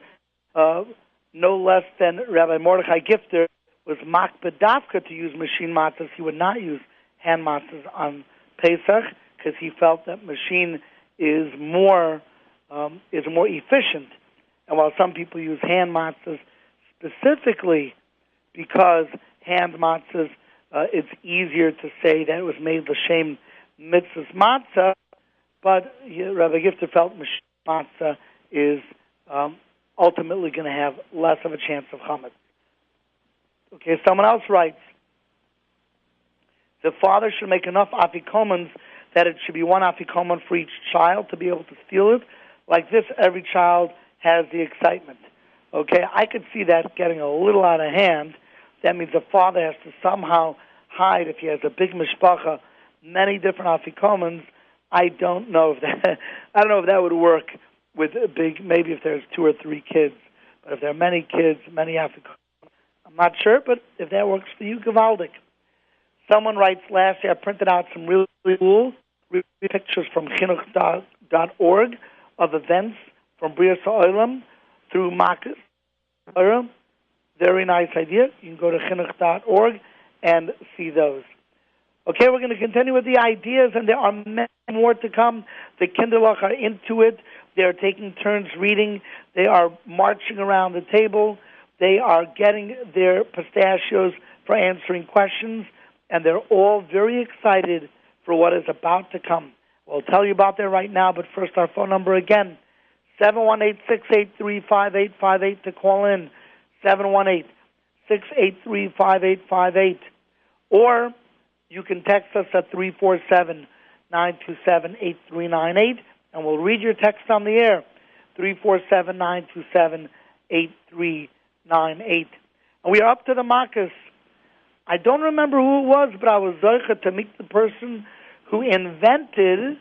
No less than Rabbi Mordechai Gifter was makbid dafka to use machine matzahs. He would not use hand matzahs on Pesach because he felt that machine is more efficient. And while some people use hand matzahs specifically because hand matzahs, it's easier to say that it was made l'shem mitzvahs matzah, but Rabbi Gifter felt machine matzah is ultimately going to have less of a chance of chametz. Okay, someone else writes, the father should make enough afikomens that it should be one afikomen for each child to be able to steal it. Like this, every child has the excitement. Okay, I could see that getting a little out of hand. That means the father has to somehow hide, if he has a big mishpacha, many different afikomens. I don't know if that would work with a big, maybe if there's 2 or 3 kids. But if there are many kids, many afikomens, I'm not sure, but if that works for you, gewaldig. Someone writes, last year I printed out some really cool pictures from chinuch.org of events from Brias Ha'olam through Makas. Very nice idea. You can go to chinuch.org and see those. Okay, we're going to continue with the ideas, and there are many more to come. The kinderlach are into it. They are taking turns reading. They are marching around the table. They are getting their pistachios for answering questions, and they're all very excited for what is about to come. We'll tell you about that right now, but first our phone number again, 718-683-5858 to call in, 718-683-5858. Or you can text us at 347-927-8398, and we'll read your text on the air, 347-927-8398. And we are up to the Makas. I don't remember who it was, but I was zocher to meet the person who invented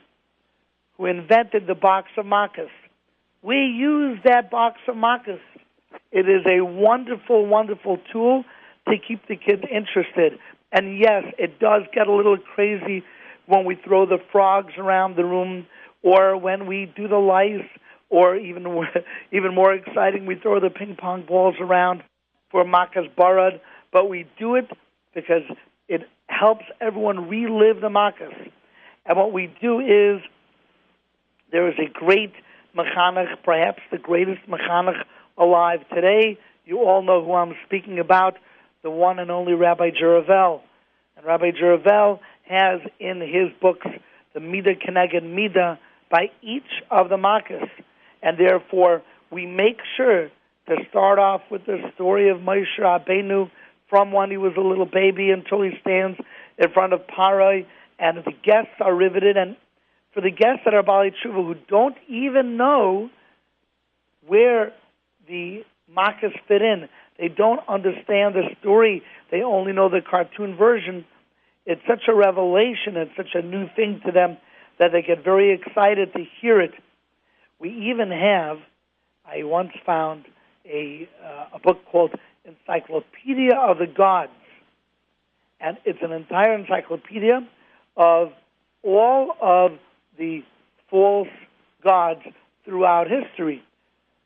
the box of Makas. We use that box of Makas. It is a wonderful, wonderful tool to keep the kids interested. And yes, it does get a little crazy when we throw the frogs around the room, or when we do the lice, or even more exciting, we throw the ping pong balls around for Makas Barad. But we do it because it helps everyone relive the Makas. And what we do is, there is a great mechanech, perhaps the greatest mechanech alive today. You all know who I'm speaking about, the one and only Rabbi Jeravel. And Rabbi Jeravel has in his books the Midah Keneged Midah by each of the Makas. And therefore, we make sure to start off with the story of Moshe Rabbeinu from when he was a little baby until he stands in front of Paroi, and the guests are riveted. And for the guests that are Baalei Tshuva who don't even know where the Makas fit in, they don't understand the story, they only know the cartoon version, it's such a revelation, it's such a new thing to them that they get very excited to hear it. We even have, I once found a book called Encyclopedia of the Gods, and it's an entire encyclopedia of all of the false gods throughout history.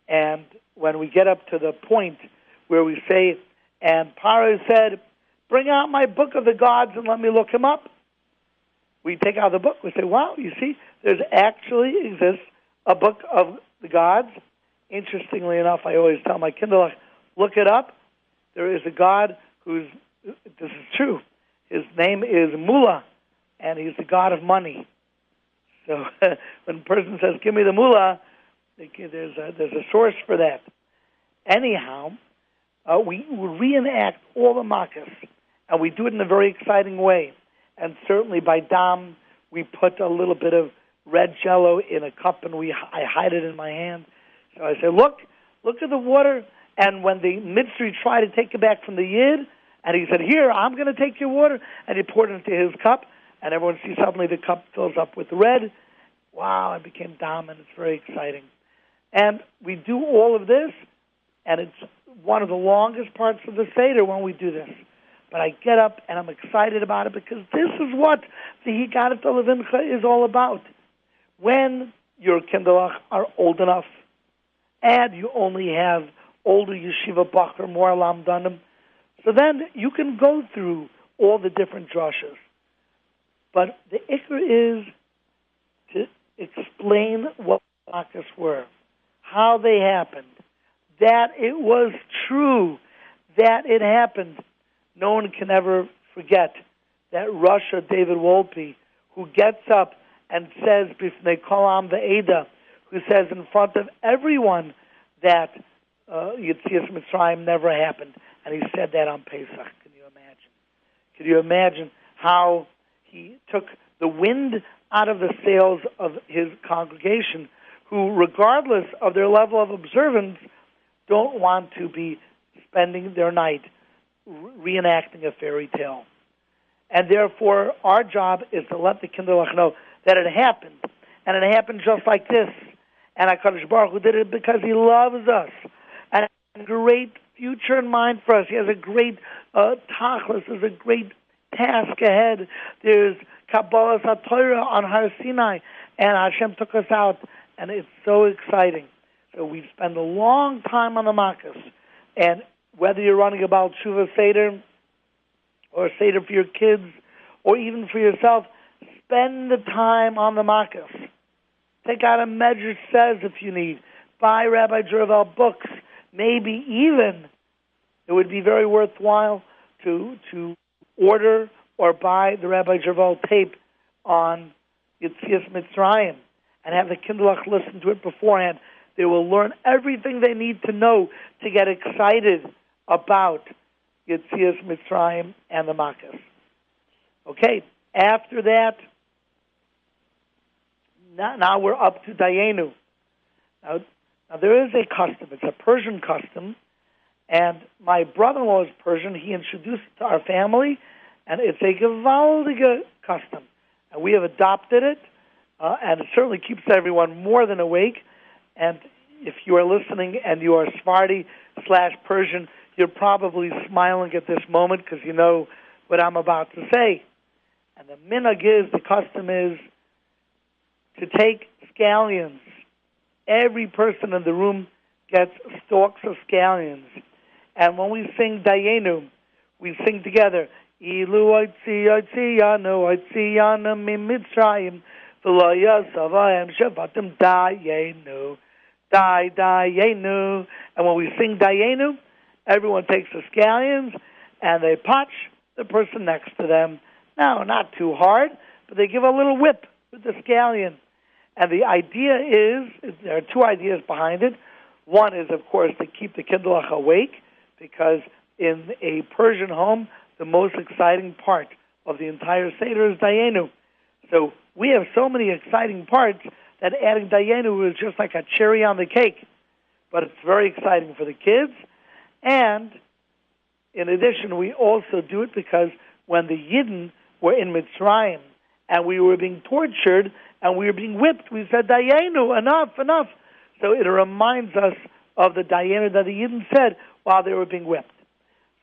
And when we get up to the point where we say, and Paro said, bring out my book of the gods and let me look him up, we take out the book, we say, wow, you see, there's actually exists a book of the gods. Interestingly enough, I always tell my Kindle, look it up. There is a god who's, this is true, his name is Mullah, and he's the god of money. So when a person says, give me the Mullah, there's a source for that. Anyhow, we reenact all the Makas, and we do it in a very exciting way. And certainly by Dam, we put a little bit of red jello in a cup, and I hide it in my hand. So I say, look at the water. And when the Mitzri tried to take it back from the Yid, and he said, here, I'm going to take your water, and he poured it into his cup, and everyone sees suddenly the cup fills up with red. Wow, it became Dam, and it's very exciting. And we do all of this, and it's one of the longest parts of the Seder when we do this. But I get up, and I'm excited about it, because this is what the Higadat Levincha is all about. When your Kinderlach are old enough, and you only have older yeshiva bachar, more lamdanim, so then you can go through all the different drushes. But the ikr is to explain what makas were, how they happened, that it was true, that it happened. No one can ever forget that Russia, David Wolpe, who gets up and says, Bifnei Kolam the Eda, who says in front of everyone that Yetzias Mitzrayim never happened. And he said that on Pesach. Can you imagine? Can you imagine how he took the wind out of the sails of his congregation, who, regardless of their level of observance, don't want to be spending their night reenacting a fairy tale. And therefore, our job is to let the Kinderlach know that it happened. And it happened just like this. And HaKadosh Baruch Hu did it because He loves us. And has a great future in mind for us. He has a great tachlis. There's a great task ahead. There's Kabbalah HaTorah on Har Sinai. And Hashem took us out. And it's so exciting. So we spend a long time on the Makas. And whether you're running about Tshuva Seder, or a Seder for your kids, or even for yourself, spend the time on the Makas. Take out a Medrash Says if you need. Buy Rabbi Jeravel books. Maybe even it would be very worthwhile to order or buy the Rabbi Jeravel tape on Yetzias Mitzrayim and have the Kinderlach listen to it beforehand. They will learn everything they need to know to get excited about Yetzias Mitzrayim and the Makas. Okay, after that, now we're up to Dayenu. Now there is a custom. It's a Persian custom, and my brother-in-law is Persian. He introduced it to our family, and it's a gewaldige custom. And we have adopted it, and it certainly keeps everyone more than awake. And if you are listening and you are Sephardi/Persian, you're probably smiling at this moment because you know what I'm about to say. And the minhag is, the custom is, to take scallions. Every person in the room gets stalks of scallions. And when we sing Dayenu, we sing together, Ilu Oitsiyanu Min Mitzrayim V'lo Yasavayim Shavatim Dayenu. Dayenu. And when we sing Dayenu, everyone takes the scallions and they punch the person next to them. Now, not too hard, but they give a little whip with the scallion. And the idea is, there are two ideas behind it. One is, of course, to keep the kindlech awake, because in a Persian home, the most exciting part of the entire Seder is Dayenu. So we have so many exciting parts that adding Dayenu is just like a cherry on the cake. But it's very exciting for the kids. And in addition, we also do it because when the Yidden were in Mitzrayim and we were being tortured and we were being whipped, we said, Dayenu, enough. So it reminds us of the Dayenu that the Yidden said while they were being whipped.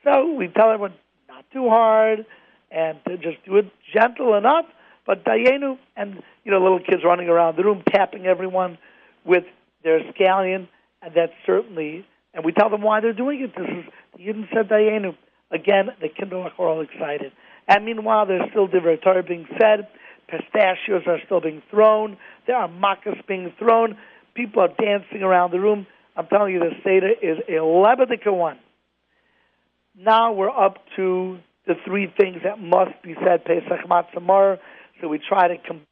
So we tell everyone, not too hard, and to just do it gentle enough, but Dayenu, and little kids running around the room, tapping everyone with their scallion, and that's certainly, and we tell them why they're doing it. This is, the Yidden said Dayenu. Again, the kindlech are all excited. And meanwhile, there's still divrei Torah being said, pistachios are still being thrown, there are makas being thrown, people are dancing around the room. I'm telling you, the Seder is a lebedika one. Now we're up to the three things that must be said, Pesach Matzah Mar. So we try to compose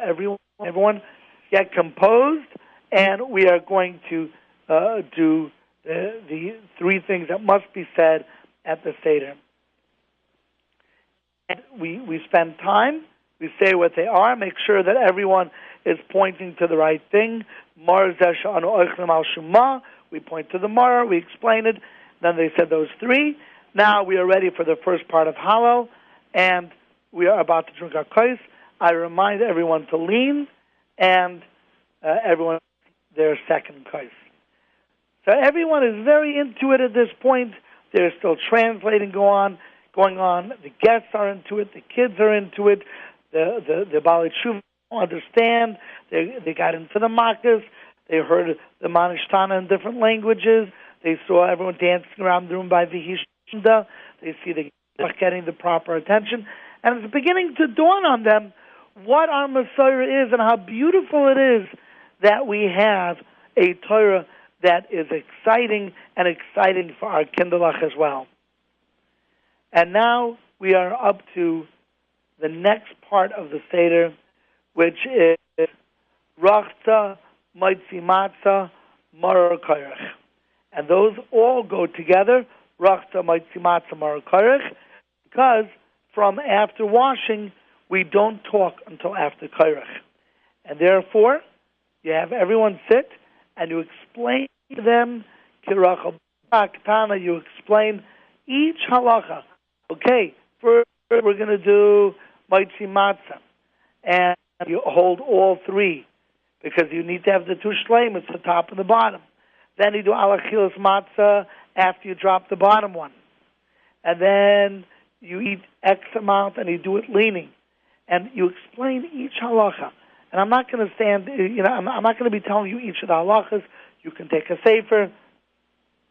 everyone get composed, and we are going to do the three things that must be said at the Seder. And we spend time, we say what they are, make sure that everyone is pointing to the right thing. We point to the Mar, we explain it, then they said those three. Now we are ready for the first part of Hallel, and we are about to drink our kos. I remind everyone to lean, and everyone their second kos. So everyone is very into it at this point. There's still translating going on. The guests are into it. The kids are into it. The Baalei Tshuva understand. They got into the makas. They heard the Manishtana in different languages. They saw everyone dancing around the room by Vihishda. They see the getting the proper attention. And it's beginning to dawn on them what our Messiah is and how beautiful it is that we have a Torah that is exciting for our kindlech as well. And now we are up to the next part of the Seder, which is Rachta, Maitzi Matzah, Marar Korach. And those all go together, Rachta, Maitzi Matzah, Marar Korach, because from after washing, we don't talk until after Korach. And therefore, you have everyone sit, and you explain to them, you explain each halacha. Okay, first we're going to do Maitzi Matzah, and you hold all three, because you need to have the two shleim, it's the top and the bottom. Then you do alachilas matzah after you drop the bottom one. And then you eat X amount, and you do it leaning. And you explain each halacha. And I'm not going to stand, I'm not going to be telling you each of the halachas. You can take a sefer.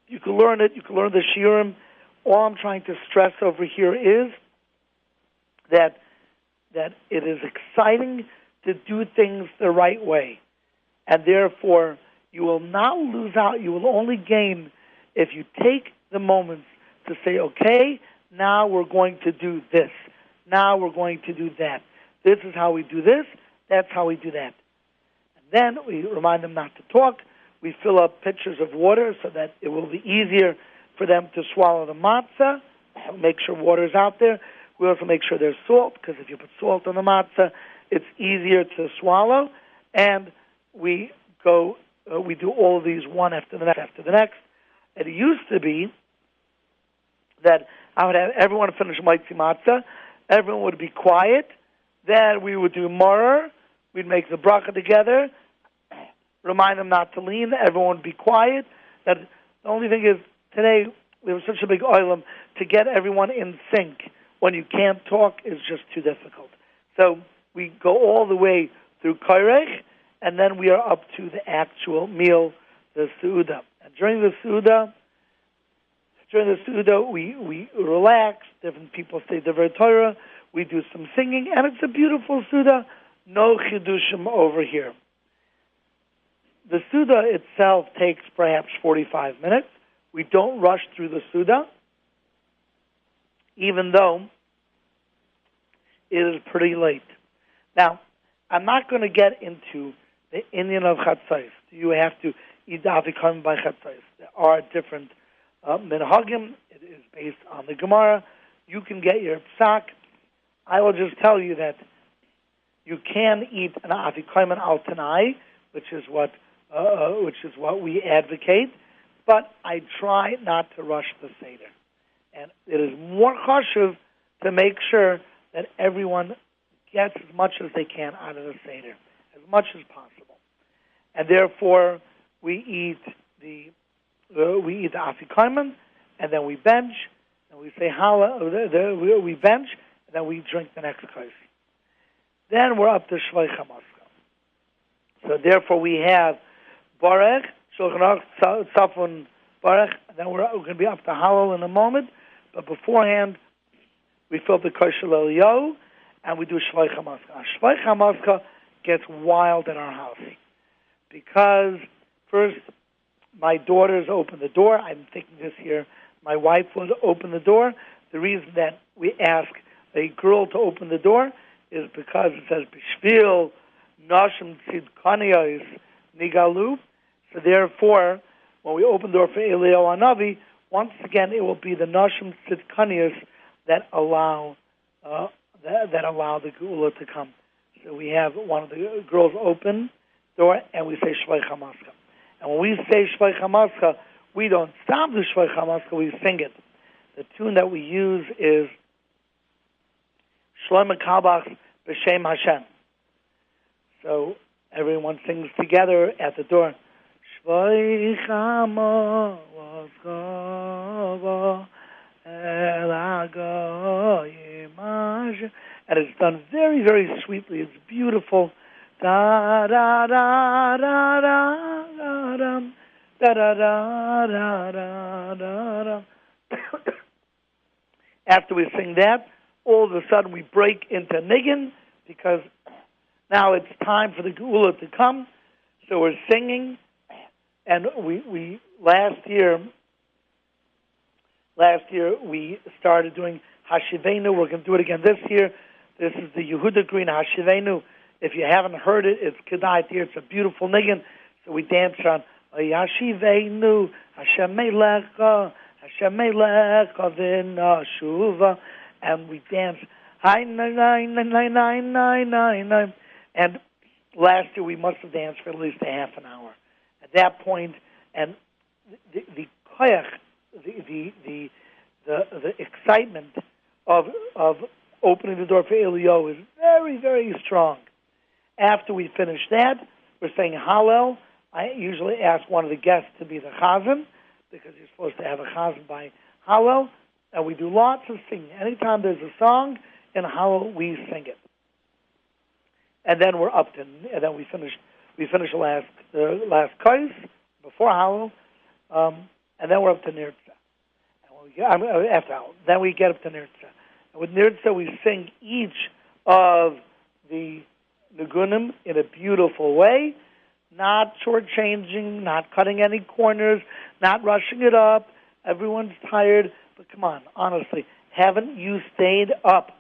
You can learn it. You can learn the shiurim. All I'm trying to stress over here is that it is exciting to do things the right way. And therefore, you will not lose out. You will only gain if you take the moments to say, okay, now we're going to do this. Now we're going to do that. This is how we do this. That's how we do that. And then we remind them not to talk. We fill up pitchers of water so that it will be easier for them to swallow the matzah. Make sure water's out there. We also make sure there's salt, because if you put salt on the matzah, it's easier to swallow. And we do all of these one after the next. It used to be that I would have everyone finish Maitzi Matzah, everyone would be quiet, then we would do Morer, we'd make the bracha together, remind them not to lean, everyone would be quiet. That the only thing is, today we have such a big oilam to get everyone in sync. when you can't talk is just too difficult. So we go all the way through Koirech, and then we are up to the actual meal, the Seudah. And during the Seudah, we relax. Different people say the Torah. We do some singing, and it's a beautiful Seudah. No chidushim over here. The Seudah itself takes perhaps 45 minutes. We don't rush through the Seudah, even though it is pretty late. Now, I'm not going to get into the Indian of Chatzos. You have to eat the Afikam by Chatzos. There are different minhagim. It is based on the Gemara. You can get your psak. I will just tell you that you can eat an Afikam al Tanai, which is what we advocate, but I try not to rush the Seder. And it is more chashuv to make sure that everyone gets as much as they can out of the Seder, as much as possible. And therefore, we eat the Afikaiman, and then we bench, and we say we bench, and then we drink the next kos. Then we're up to Shvei Chamaska. So therefore, we have Barech, Shulchan Aruch, Tzafon, Barech, and then we're going to be up to Hallel in a moment. But beforehand, we fill the kosher Eliyahu, and we do Shvei Chamaska. Shvei Chamaska gets wild in our house because first, my daughters open the door. I'm thinking this year my wife would open the door. The reason that we ask a girl to open the door is because it says B'shvil Nashim Tzidkaniyos Nigalu. So therefore, when we open the door for Eliyahu Hanavi, once again it will be the Nashim Tzidkaniyos that allow the Geula to come. So we have one of the girls open the door, and we say Shvei Chamaska. And when we say Shvei Chamaska, we don't stop the Shvei Chamaska, we sing it. The tune that we use is Shlomo Kabach B'Shem Hashem. So everyone sings together at the door. Shvei Chamaska El Hagoyim Hashem. And it's done very, very sweetly. It's beautiful. Da da da da da da da da da da da da. After we sing that, all of a sudden we break into niggin because now it's time for the Geula to come. So we're singing, and we last year we started doing Hashivenu. We're going to do it again this year. This is the Yehuda Green Hashivenu. If you haven't heard it, it's Kedai here. It's a beautiful niggin. So we dance on Yashivenu, Hashem Melecha, Hashem Melecha v'nashuva, and we dance Hi nine nine nine nine nine nine nine nine. And last year we must have danced for at least a half an hour. At that point, and the koyach, the excitement of opening the door for Eliyahu is very, very strong. After we finish that, we're saying Hallel. I usually ask one of the guests to be the chazan, because you're supposed to have a chazan by Hallel, and we do lots of singing. Anytime there's a song in Hallel, we sing it. And then we're up to, and then we finish the last kos before Hallel, and then we're up to Nirtza. After Hallel, then we get up to Nirtza. And with Nirtza, we sing each of the Nagunim in a beautiful way, not shortchanging, not cutting any corners, not rushing it up. Everyone's tired, but come on, honestly, haven't you stayed up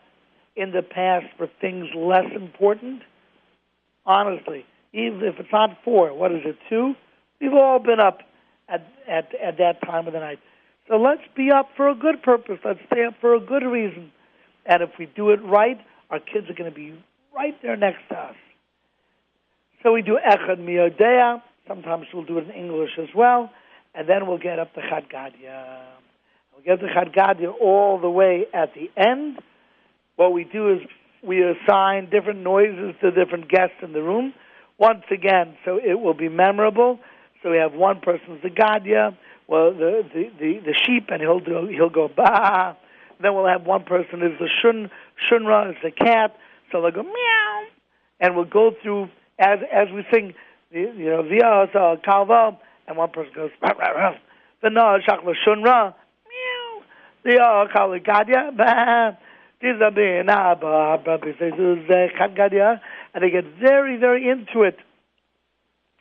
in the past for things less important? Honestly, even if it's not 4, what is it, 2? We've all been up at that time of the night. So let's be up for a good purpose. Let's stay up for a good reason. And if we do it right, our kids are going to be right there next to us. So we do Echad Miyodea. Sometimes we'll do it in English as well. And then we'll get up to Chad Gadya. We'll get to Chad Gadya all the way at the end. What we do is we assign different noises to different guests in the room. Once again, so it will be memorable. So we have one person's the Gadya, well, the sheep, and he'll go ba. Then we'll have one person is the shunra, is the cat, so they'll go meow, and we'll go through as we sing, via kalva, and one person goes the no shakla shunra meow, the kalva gadya ba. And they get very, very into it,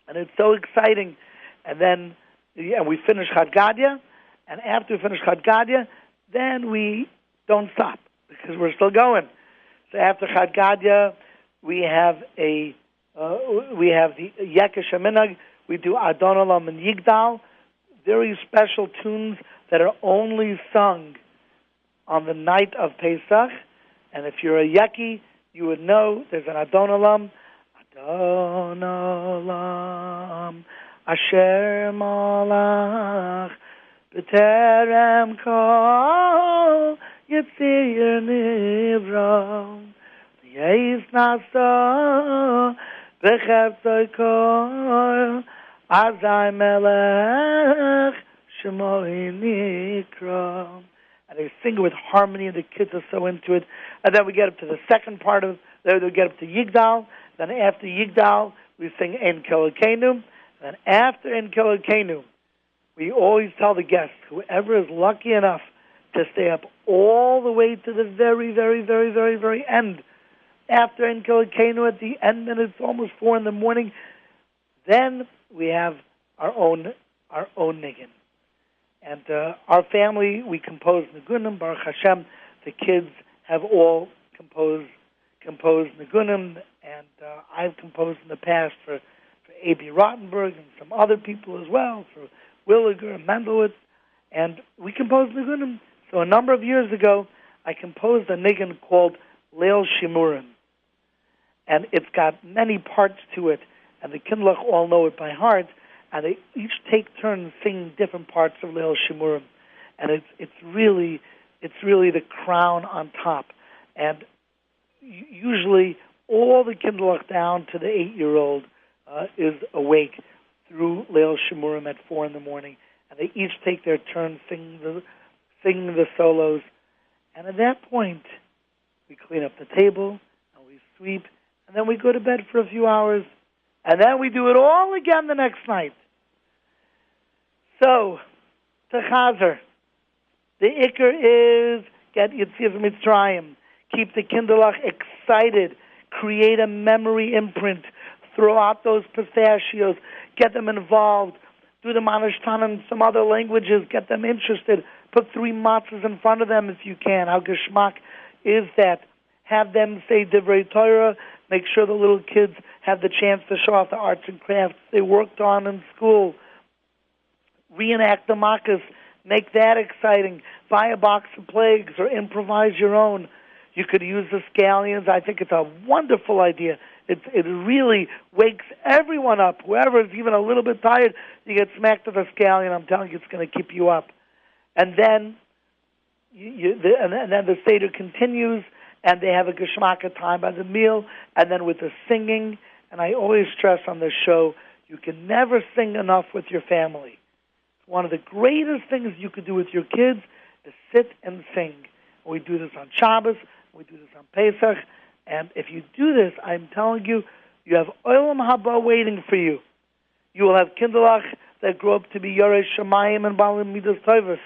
and it's so exciting. And then, we finish Chad Gadya, and after we finish Chad Gadya, then we don't stop because we're still going. So after Chad Gadya, we have the Yekesh Minhag. We do Adon Olam and Yigdal, very special tunes that are only sung on the night of Pesach. And if you're a Yeki, you would know there's an Adon Olam. Adon Olam, Asher Malach, B'terem Kol, Yitzir Nivro, Yeis Nasa, B'chefzoi Kol, Azai Melech, Shemoi Nikro. And they sing it with harmony, and the kids are so into it. And then we get up to the second part of it. We get up to Yigdal. Then after Yigdal, we sing En Kelokenu. And after En Kelokenu, we always tell the guests, whoever is lucky enough to stay up all the way to the very, very, very, very, very end, after En Kelokenu at the end, and it's almost 4 a.m, then we have our own niggin. And our family, we compose Nigunim, Baruch Hashem. The kids have all composed Nigunim, and I've composed in the past for A.B. Rottenberg and some other people as well, for Williger and Mendelowitz, and we composed Nigunim. So a number of years ago, I composed a nigun called Leil Shimurim, and it's got many parts to it, and the Kindlech all know it by heart. And they each take turns singing different parts of Leil Shimurim, and it's really the crown on top. And usually all the kindlech down to the 8-year-old is awake through Leil Shimurim at 4 a.m, and they each take their turn singing the solos. And at that point, we clean up the table and we sweep, and then we go to bed for a few hours. And then we do it all again the next night. So, to Chazer, the Iker is get Yitzias Mitzrayim, keep the Kinderlach excited, create a memory imprint, throw out those pistachios, get them involved, do the Manashtan in some other languages, get them interested, put 3 matzahs in front of them if you can. How geschmack is that? Have them say Divrei Torah. Make sure the little kids have the chance to show off the arts and crafts they worked on in school. Reenact the makas. Make that exciting. Buy a box of plagues or improvise your own. You could use the scallions. I think it's a wonderful idea. It really wakes everyone up. Whoever is even a little bit tired, you get smacked with a scallion. I'm telling you, it's going to keep you up. And then, and then the Seder continues, and they have a geschmacka time by the meal, and then with the singing. And I always stress on this show, you can never sing enough with your family. One of the greatest things you could do with your kids is sit and sing. We do this on Shabbos, we do this on Pesach, and if you do this, I'm telling you, you have Olam Haba waiting for you. You will have Kinderlach that grow up to be Yorei Shemayim and Balim Midas Tovus,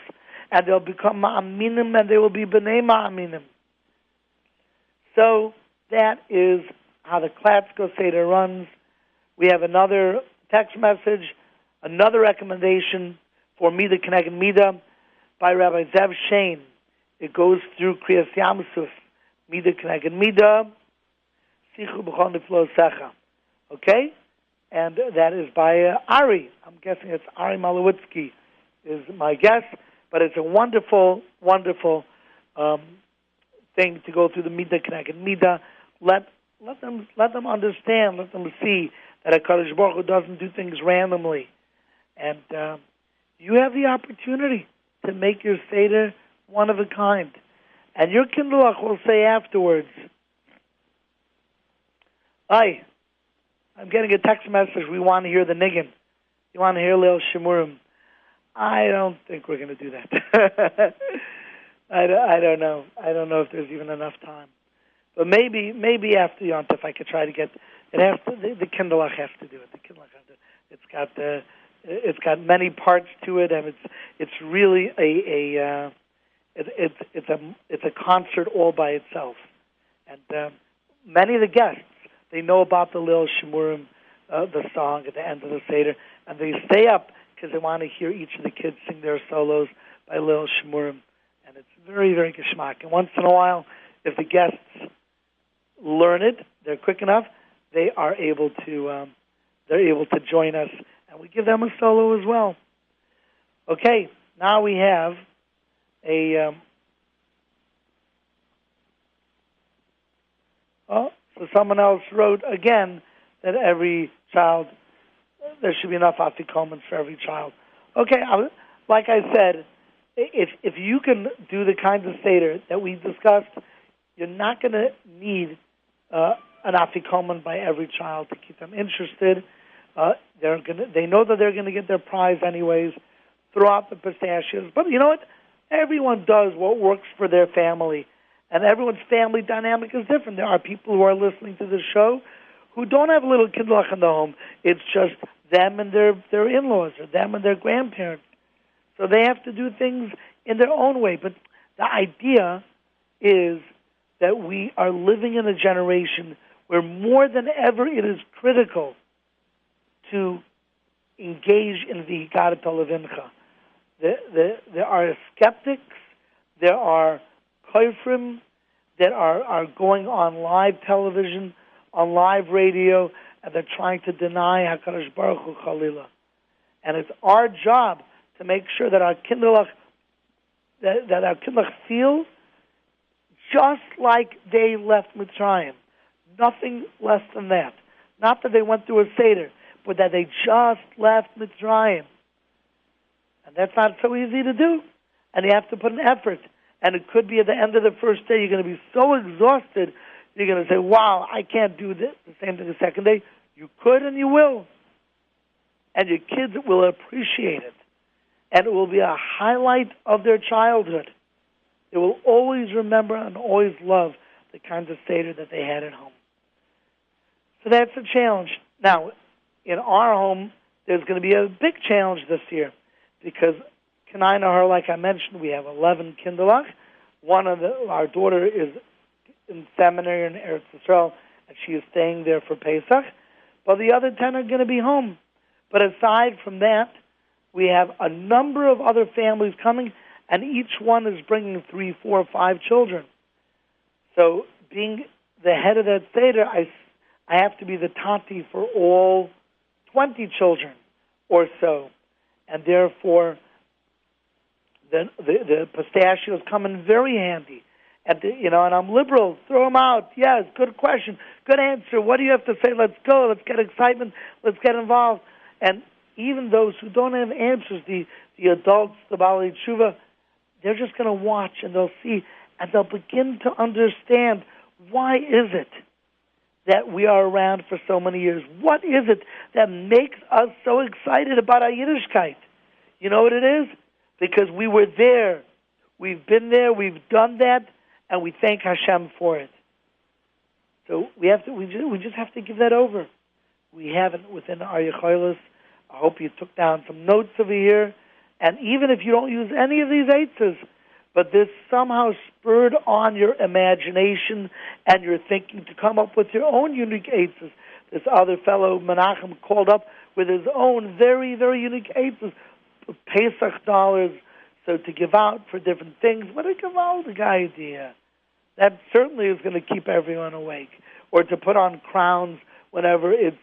and they'll become Ma'aminim, and they will be B'nai Ma'aminim. So that is how the Klatzko Seder runs. We have another text message, another recommendation for Mida Keneged Mida by Rabbi Zev Shane. It goes through Kriyas Yamsuf, Mida Keneged Mida, Sichu B'chon Niflo Secha. Okay? And that is by Ari. I'm guessing it's Ari Malowitsky is my guess, but it's a wonderful, wonderful thing to go through the Mida Keneged Mida. Let them understand, let them see that HaKadosh Baruch Hu doesn't do things randomly. And you have the opportunity to make your Seder one of a kind. And your Kindlech will say afterwards, "Hi, I'm getting a text message. We want to hear the niggin. You want to hear Leil Shimurim?" I don't think we're going to do that. I don't know. I don't know if there's even enough time. But maybe after Yontif I could try to get it. Has to, the Kindlech has to do it. The Kindlech has to. It's got many parts to it, and it's really it's a concert all by itself. And many of the guests, they know about the Lil Shimurim, the song at the end of the Seder, and they stay up because they want to hear each of the kids sing their solos by Lil Shimurim. And it's very, very geschmack. And once in a while, if the guests learn it, they're quick enough, they are able to join us, and we give them a solo as well. Okay, now we have a so someone else wrote again that every child, there should be enough afikomen for every child. Okay, like I said, if you can do the kinds of seder that we discussed, you're not going to need an afikomen by every child to keep them interested. They know that they're going to get their prize anyways. Throw out the pistachios. But you know what? Everyone does what works for their family. And everyone's family dynamic is different. There are people who are listening to this show who don't have a little kindlech in the home. It's just them and their in-laws or them and their grandparents. So they have to do things in their own way. But the idea is that we are living in a generation where more than ever it is critical to engage in the Hikarat Levincha. There are skeptics, there are koifrim that are going on live television, on live radio, and they're trying to deny HaKadosh Baruch Hu Chalila. And it's our job to make sure that our kindlech feel just like they left Mitzrayim. Nothing less than that. Not that they went through a Seder, but that they just left Mitzrayim. And that's not so easy to do. And you have to put an effort. And it could be at the end of the first day, you're going to be so exhausted, you're going to say, wow, I can't do this. The same thing the second day. You could and you will. And your kids will appreciate it. And it will be a highlight of their childhood. They will always remember and always love the kinds of Seder that they had at home. So that's a challenge. Now, in our home, there's going to be a big challenge this year because Kanai Nahar, like I mentioned, we have 11 kinderlach. Our daughter is in seminary in Eretz Yisrael, and she is staying there for Pesach. But the other 10 are going to be home. But aside from that, we have a number of other families coming, and each one is bringing 3, 4, 5 children. So being the head of that Seder, I have to be the tati for all 20 children or so. And therefore, the pistachios come in very handy. And I'm liberal. Throw them out. Yes, good question. Good answer. What do you have to say? Let's go. Let's get excitement. Let's get involved. And even those who don't have answers, the adults, the Baalei Tshuva, they're just going to watch and they'll see and they'll begin to understand why is it that we are around for so many years? What is it that makes us so excited about our Yiddishkeit? You know what it is? Because we were there. We've been there. We've done that. And we thank Hashem for it. So we just have to give that over. We have it within our Yecholos. I hope you took down some notes over here. And even if you don't use any of these eitzes, but this somehow spurred on your imagination and your thinking to come up with your own unique eitzes. This other fellow, Menachem, called up with his own very, very unique eitzes, Pesach dollars, so to give out for different things. What a gewaldige idea. That certainly is going to keep everyone awake. Or to put on crowns whenever it's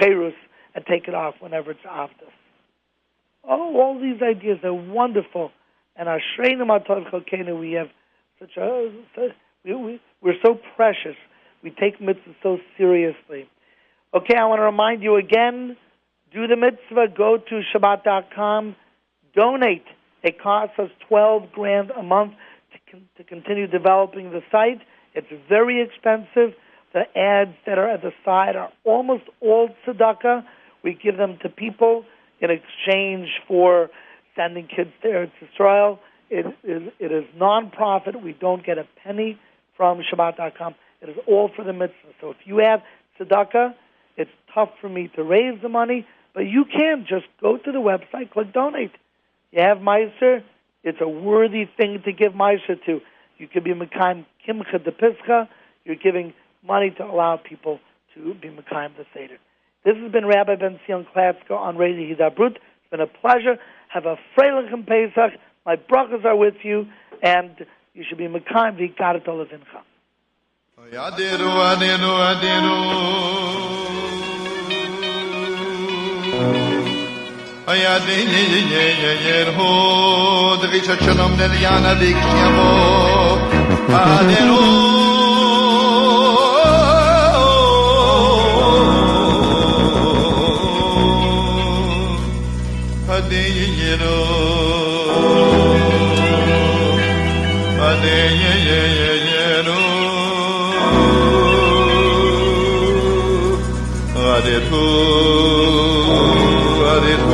Cherus, and take it off whenever it's Avdus. Oh, all these ideas are wonderful. And our Shreinu Matov Chalkeinu, we have we're so precious. We take mitzvah so seriously. Okay, I want to remind you again, do the mitzvah, go to Shabbat.com, donate. It costs us $12,000 a month to continue developing the site. It's very expensive. The ads that are at the side are almost all tzedakah. We give them to people in exchange for sending kids to Eretz Yisrael. It is non-profit. We don't get a penny from Shabbat.com. It is all for the mitzvah. So if you have tzedakah, it's tough for me to raise the money, but you can just go to the website, click donate. You have Meiser. It's a worthy thing to give Meiser to. You could be Mekayim Kimcha de Pischa. You're giving money to allow people to be Mekayim the Seder. This has been Rabbi Benzion Klatzko on Radio Hidabroot. It's been a pleasure. Have a Freilichen Pesach. My brachas are with you, and you should be Mekayim v'ikaret olevincha. Adiru, adiru, adiru. Ayadini, yerhu. Drisha shalom neliana dikshyavo. Adiru. Adiru. Adiru. Adiru. Adiru. Adiru.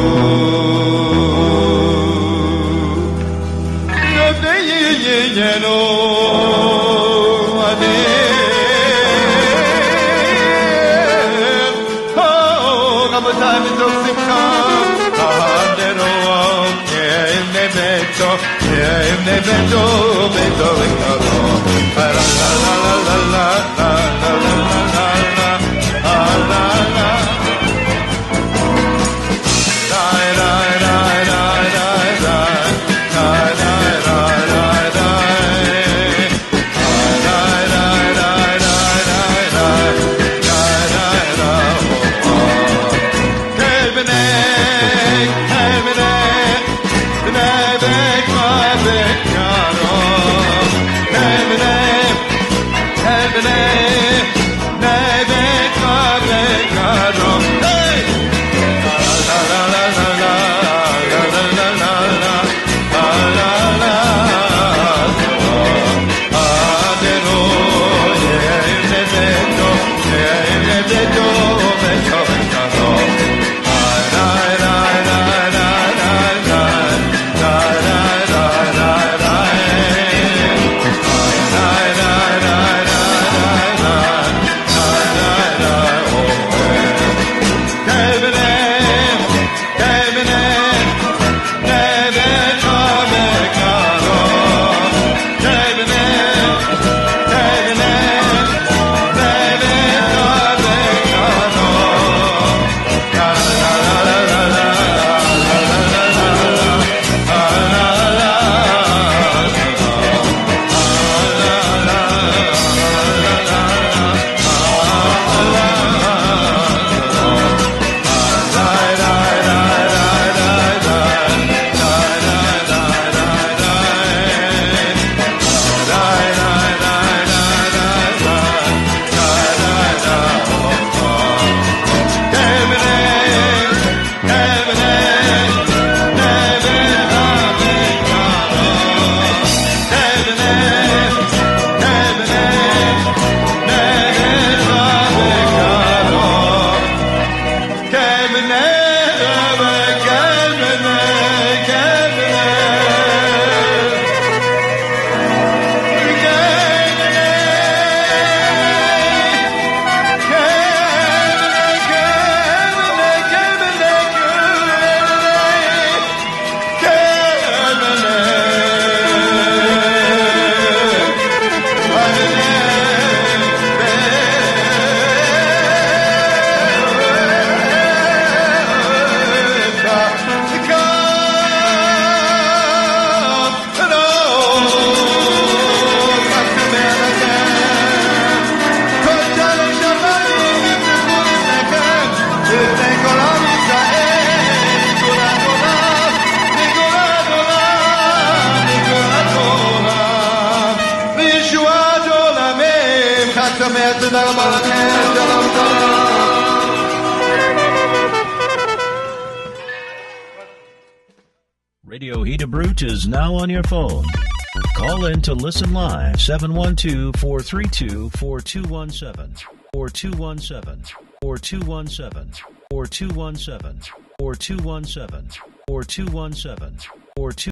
Radio Hidabroot is now on your phone. Call in to listen live, 712-432-4217, 4217, 4217, 4217, 4217, or 217 or 2